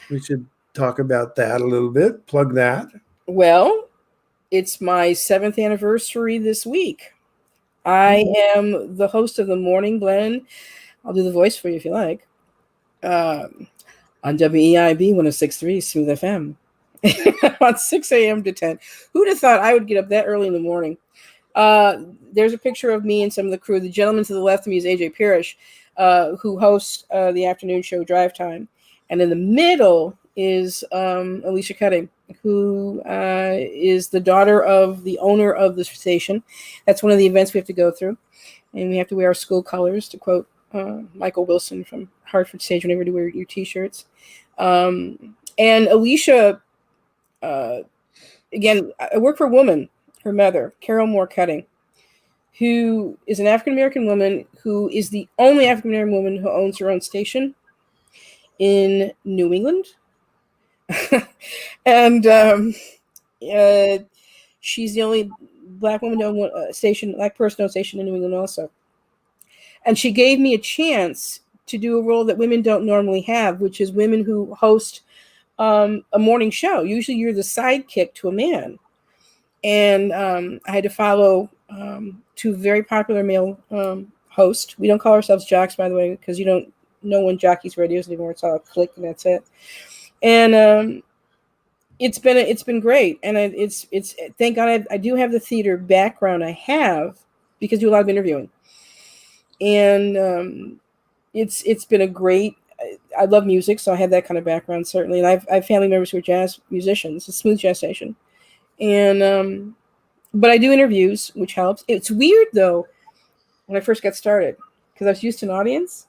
We should talk about that a little bit. Plug that. Well, it's my 7th anniversary this week. I am the host of the Morning Blend. I'll do the voice for you if you like. On WEIB 106.3 Smooth FM. On 6 a.m. to 10. Who'd have thought I would get up that early in the morning? There's a picture of me and some of the crew. The gentleman to the left of me is AJ Parrish, who hosts the afternoon show Drive Time. And in the middle is Alicia Cutting, who is the daughter of the owner of the station. That's one of the events we have to go through. And we have to wear our school colors, to quote Michael Wilson from Hartford Stage, whenever you wear your T-shirts. And Alicia, again, I work for a woman, her mother, Carol Moore Cutting, who is an African-American woman who is the only African-American woman who owns her own station in New England. And she's the only Black woman to own a station, Black person to own a station in New England also. And she gave me a chance to do a role that women don't normally have, which is women who host a morning show. Usually you're the sidekick to a man. And I had to follow 2 very popular male hosts. We don't call ourselves jocks, by the way, because you don't know when jockeys radios anymore. It's all a click and that's it. And it's been great. And it's thank God I do have the theater background I have because I do a lot of interviewing. And it's been a great. I love music, so I have that kind of background certainly. And I have family members who are jazz musicians. It's a smooth jazz station. And but I do interviews, which helps. It's weird though when I first got started because I was used to an audience,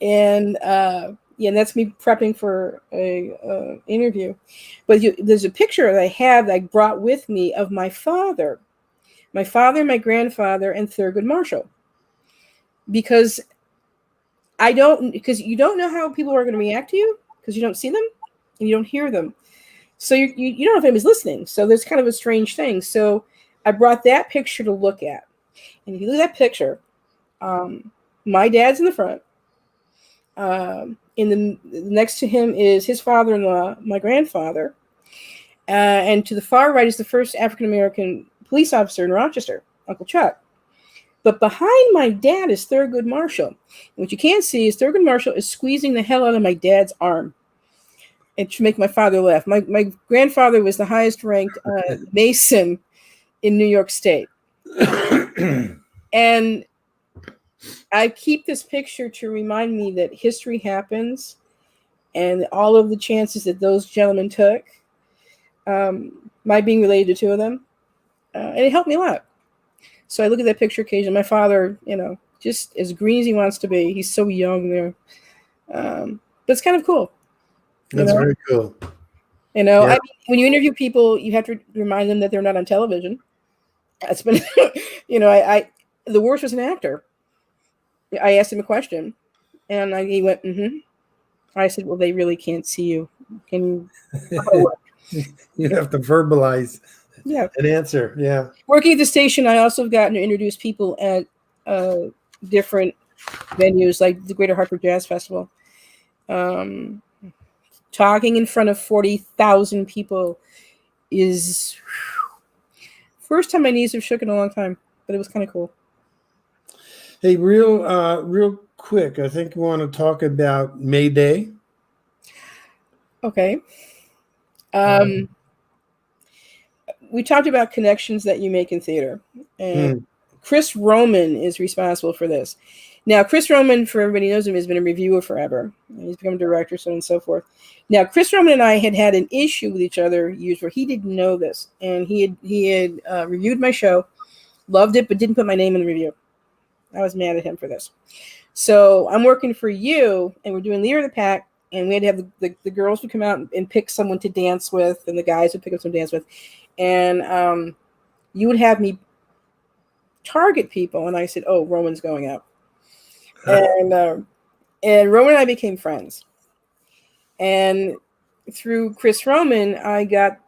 and that's me prepping for a interview. But there's a picture that I have that I brought with me of my father, my grandfather, and Thurgood Marshall, because you don't know how people are going to react to you because you don't see them and you don't hear them. So you don't know if anybody's listening. So there's kind of a strange thing. So I brought that picture to look at. And if you look at that picture, my dad's in the front. Next to him is his father-in-law, my grandfather. And to the far right is the first African-American police officer in Rochester, Uncle Chuck. But behind my dad is Thurgood Marshall. And what you can't see is Thurgood Marshall is squeezing the hell out of my dad's arm. It should make my father laugh. My grandfather was the highest ranked Mason in New York State. And I keep this picture to remind me that history happens and all of the chances that those gentlemen took, my being related to 2 of them, and it helped me a lot. So I look at that picture occasionally. My father, just as green as he wants to be. He's so young there. But it's kind of cool. That's very cool. I mean, when you interview people, you have to remind them that they're not on television. That's been, the worst was an actor. I asked him a question, and he went, mm-hmm. I said, well, they really can't see you. Can you? You have to verbalize an answer. Yeah. Working at the station, I also have gotten to introduce people at different venues like the Greater Hartford Jazz Festival. Talking in front of 40,000 people is first time my knees have shook in a long time, but it was kind of cool. Hey, real quick, I think we want to talk about May Day. Okay. We talked about connections that you make in theater, and Chris Roman is responsible for this. Now, Chris Roman, for everybody who knows him, has been a reviewer forever. He's become a director, so on and so forth. Now, Chris Roman and I had an issue with each other years where he didn't know this, and he had reviewed my show, loved it, but didn't put my name in the review. I was mad at him for this. So I'm working for you, and we're doing Leader of the Pack, and we had to have the girls would come out and pick someone to dance with, and the guys would pick up some to dance with, and you would have me target people, and I said, "Oh, Roman's going out." And Roman and I became friends. And through Chris Roman, I got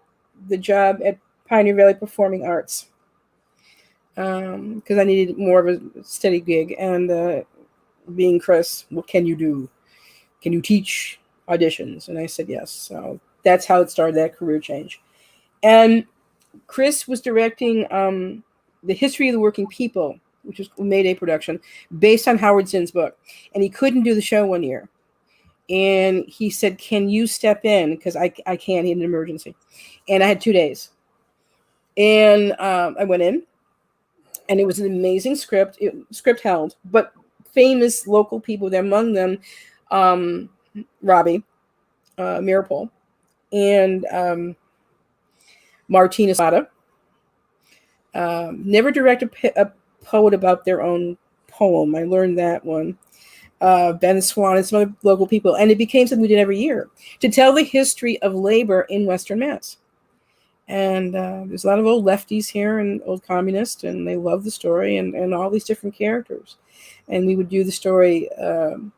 the job at Pioneer Valley Performing Arts because I needed more of a steady gig. And being Chris, what can you do? Can you teach auditions? And I said yes. So that's how it started, that career change. And Chris was directing The History of the Working People, which was a Mayday production, based on Howard Zinn's book. And he couldn't do the show one year. And he said, can you step in? Because I can't, he had an emergency. And I had 2 days. And I went in, and it was an amazing script. Script held, but famous local people there, among them Robbie Mirapole and Martina Sada. Never directed a poet about their own poem. I learned that one. Ben Swan and some other local people. And it became something we did every year to tell the history of labor in Western Mass. And there's a lot of old lefties here and old communists, and they love the story and all these different characters. And we would do the story and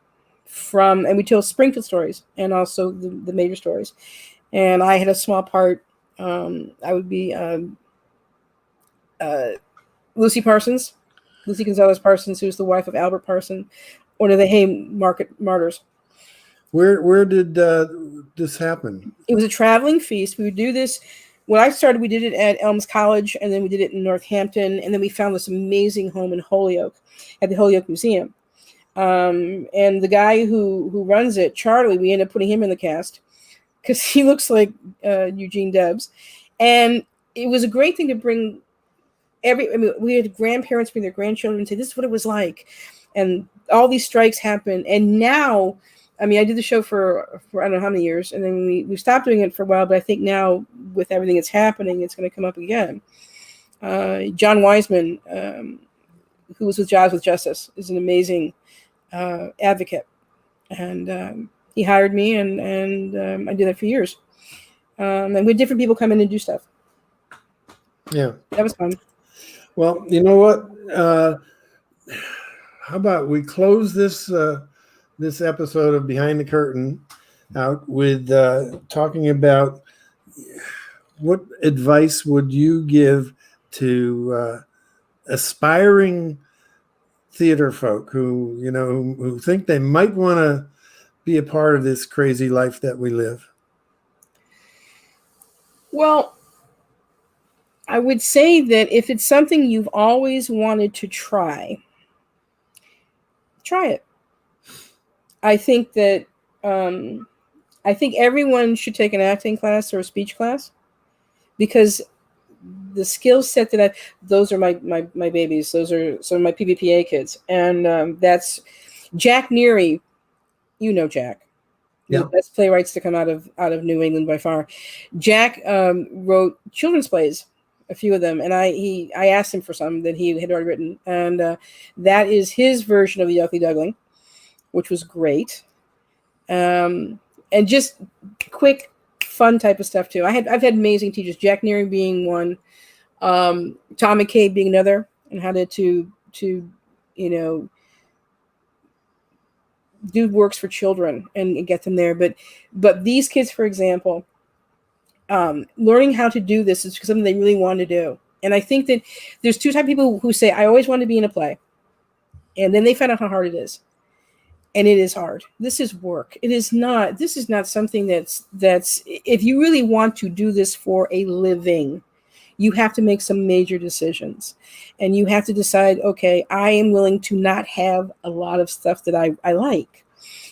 we tell Springfield stories and also the major stories. And I had a small part. I would be Lucy Gonzalez Parsons, who's the wife of Albert Parsons, one of the Haymarket martyrs. Where did this happen? It was a traveling feast. We would do this. When I started, we did it at Elms College, and then we did it in Northampton, and then we found this amazing home in Holyoke at the Holyoke Museum. And the guy who runs it, Charlie, we ended up putting him in the cast because he looks like Eugene Debs. And it was a great thing to bring we had grandparents bring their grandchildren and say, this is what it was like. And all these strikes happened. And now, I did the show for I don't know how many years, and then we stopped doing it for a while, but I think now with everything that's happening, it's going to come up again. John Wiseman, who was with Jobs with Justice, is an amazing advocate. And he hired me, and I did that for years. And we had different people come in and do stuff. Yeah. That was fun. Well, you know what? How about we close this this episode of Behind the Curtain out with talking about what advice would you give to aspiring theater folk who think they might want to be a part of this crazy life that we live? Well, I would say that if it's something you've always wanted to try it. I think that I think everyone should take an acting class or a speech class, because the skill set that those are my babies. Those are some of my PVPA kids. And that's Jack Neary. You know Jack. Yeah. The best playwrights to come out of New England by far. Jack wrote children's plays, a few of them, and I asked him for some that he had already written, and that is his version of the Ugly Duckling, which was great, and just quick, fun type of stuff too. I've had amazing teachers, Jack Neary being one, Tom McCabe being another, and how to do works for children and get them there. But these kids, for example, learning how to do this is something they really want to do. And I think that there's two types of people who say, I always want to be in a play. And then they find out how hard it is. And it is hard. This is work. This is not something that's, if you really want to do this for a living, you have to make some major decisions. And you have to decide, okay, I am willing to not have a lot of stuff that I like.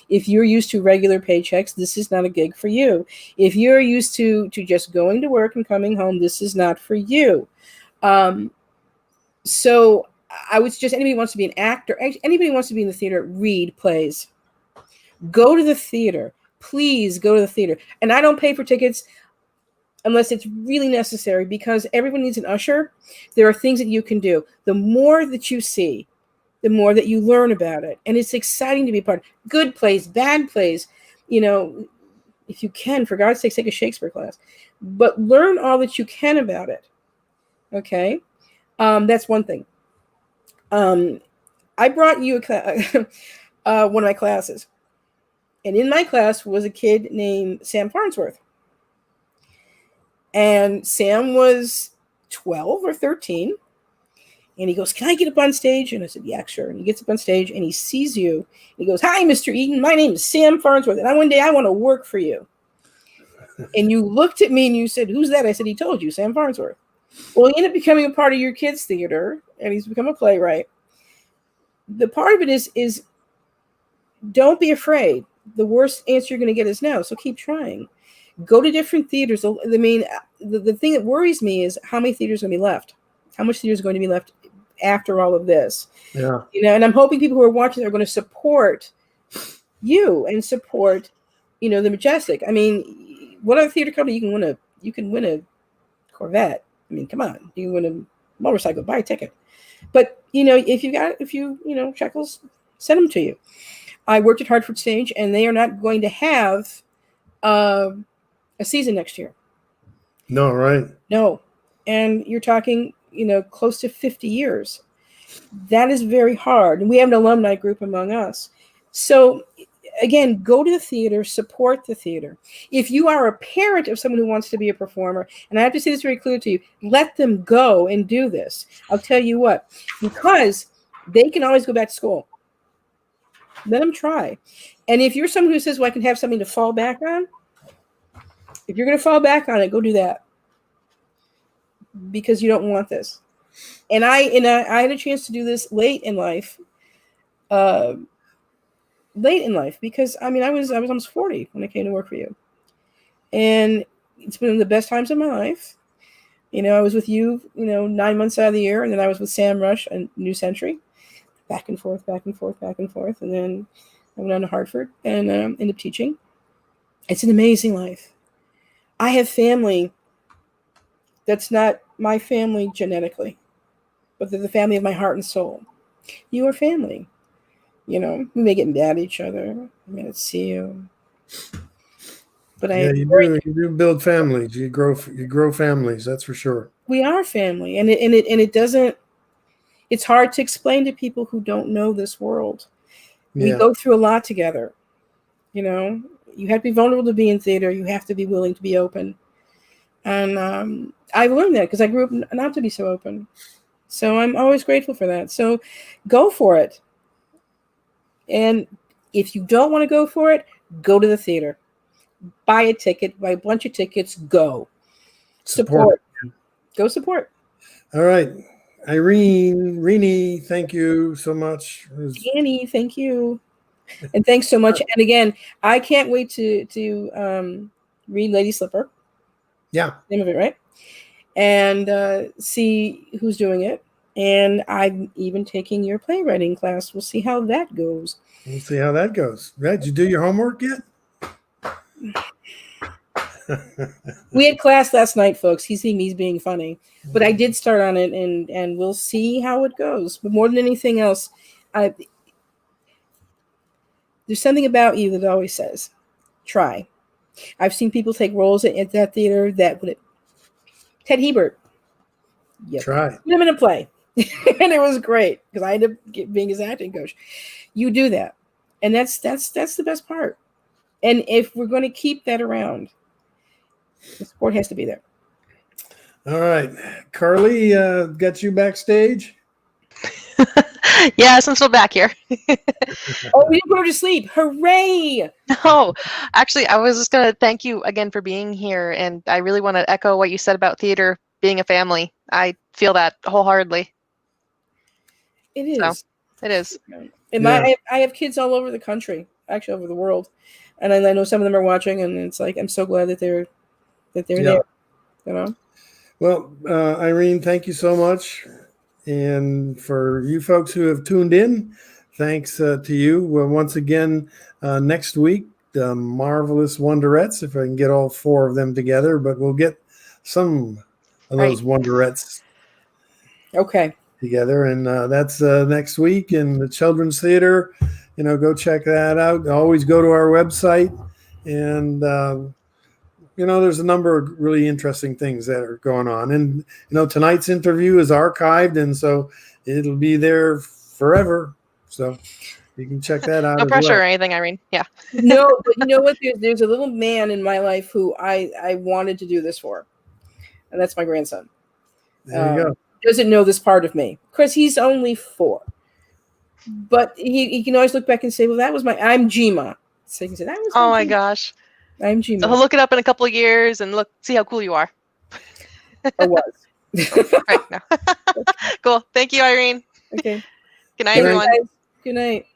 If you're used to regular paychecks, this is not a gig for you. If you're used to just going to work and coming home, this is not for you. So I would suggest anybody who wants to be an actor, anybody who wants to be in the theater, read plays. Go to the theater. Please go to the theater. And I don't pay for tickets unless it's really necessary, because everyone needs an usher. There are things that you can do. The more that you see, the more that you learn about it. And it's exciting to be part of good plays, bad plays. You know, if you can, for God's sake, take a Shakespeare class. But learn all that you can about it. Okay? That's one thing. I brought you one of my classes. And in my class was a kid named Sam Farnsworth. And Sam was 12 or 13. And he goes, "Can I get up on stage?" And I said, "Yeah, sure." And he gets up on stage and he sees you. And he goes, "Hi, Mr. Eden. My name is Sam Farnsworth. And one day I want to work for you." And you looked at me and you said, "Who's that?" I said, "He told you, Sam Farnsworth." Well, he ended up becoming a part of your kids' theater, and he's become a playwright. The part of it is don't be afraid. The worst answer you're going to get is no. So keep trying. Go to different theaters. I mean, the thing that worries me is how many theaters are going to be left. How much theater is going to be left after all of this? Yeah. You know, and I'm hoping people who are watching are going to support you and support, you know, the Majestic. I mean, what other theater company you can win a Corvette? I mean, come on, you can win a motorcycle, buy a ticket. But you know, if you shekels, send them to you. I worked at Hartford Stage, and they are not going to have a season next year. No, right? No, and you're talking, you know, close to 50 years. That is very hard. And we have an alumni group among us. So again, go to the theater, support the theater. If you are a parent of someone who wants to be a performer, and I have to say this very clear to you, let them go and do this. I'll tell you what, because they can always go back to school. Let them try. And if you're someone who says, well, I can have something to fall back on, if you're going to fall back on it, go do that. Because you don't want this. And I had a chance to do this late in life. Because I mean I was almost 40 when I came to work for you. And it's been the best times of my life. You know, I was with you, 9 months out of the year, and then I was with Sam Rush and New Century. Back and forth. And then I went on to Hartford and ended up teaching. It's an amazing life. I have family that's not my family genetically, but they're the family of my heart and soul. You are family. You know, we may get mad at each other. I may not see you. But you do build families. You grow families, that's for sure. We are family. And it doesn't, it's hard to explain to people who don't know this world. We go through a lot together. You know, you have to be vulnerable to be in theater. You have to be willing to be open. And I've learned that because I grew up not to be so open. So I'm always grateful for that. So go for it. And if you don't want to go for it, go to the theater. Buy a ticket, buy a bunch of tickets, go. Support. Go support. All right. Irene, thank you so much. Annie, thank you. And thanks so much. And again, I can't wait to read Lady Slipper. Yeah. Name of it, right? And see who's doing it. And I'm even taking your playwriting class. We'll see how that goes. Right. Did you do your homework yet? We had class last night, folks. He's being funny. But I did start on it, and we'll see how it goes. But more than anything else, there's something about you that always says, try. I've seen people take roles at that theater that would. Ted Hebert. Yep. Try. Put him in a play. And it was great because I ended up being his acting coach. You do that. And that's the best part. And if we're going to keep that around, the support has to be there. All right. Carly, got you backstage? Yes, I'm still back here. Oh, we didn't put her to sleep. Hooray! No, actually, I was just going to thank you again for being here. And I really want to echo what you said about theater being a family. I feel that wholeheartedly. It is. So, it is. And I have kids all over the country, actually over the world. And I know some of them are watching, and it's like, I'm so glad that they're there, you know? Well, Irene, thank you so much. And for you folks who have tuned in, thanks to you. Well, once again, next week, the Marvelous Wonderettes, if I can get all 4 of them together, but we'll get some of those Wonderettes together. And that's next week in the Children's Theater. Go check that out. Always go to our website. And, there's a number of really interesting things that are going on. And, tonight's interview is archived, and so it'll be there forever. So you can check that out. No pressure or anything, Irene. Yeah. No, but you know what? There's a little man in my life who I wanted to do this for. And that's my grandson. There you go. Doesn't know this part of me because he's only 4. But he can always look back and say, well, I'm Jima. So he can say, that was my gosh. I'm Jima. So he'll look it up in a couple of years and see how cool you are. Or was. Right now. Cool. Thank you, Irene. Okay. Good night, everyone. Good night.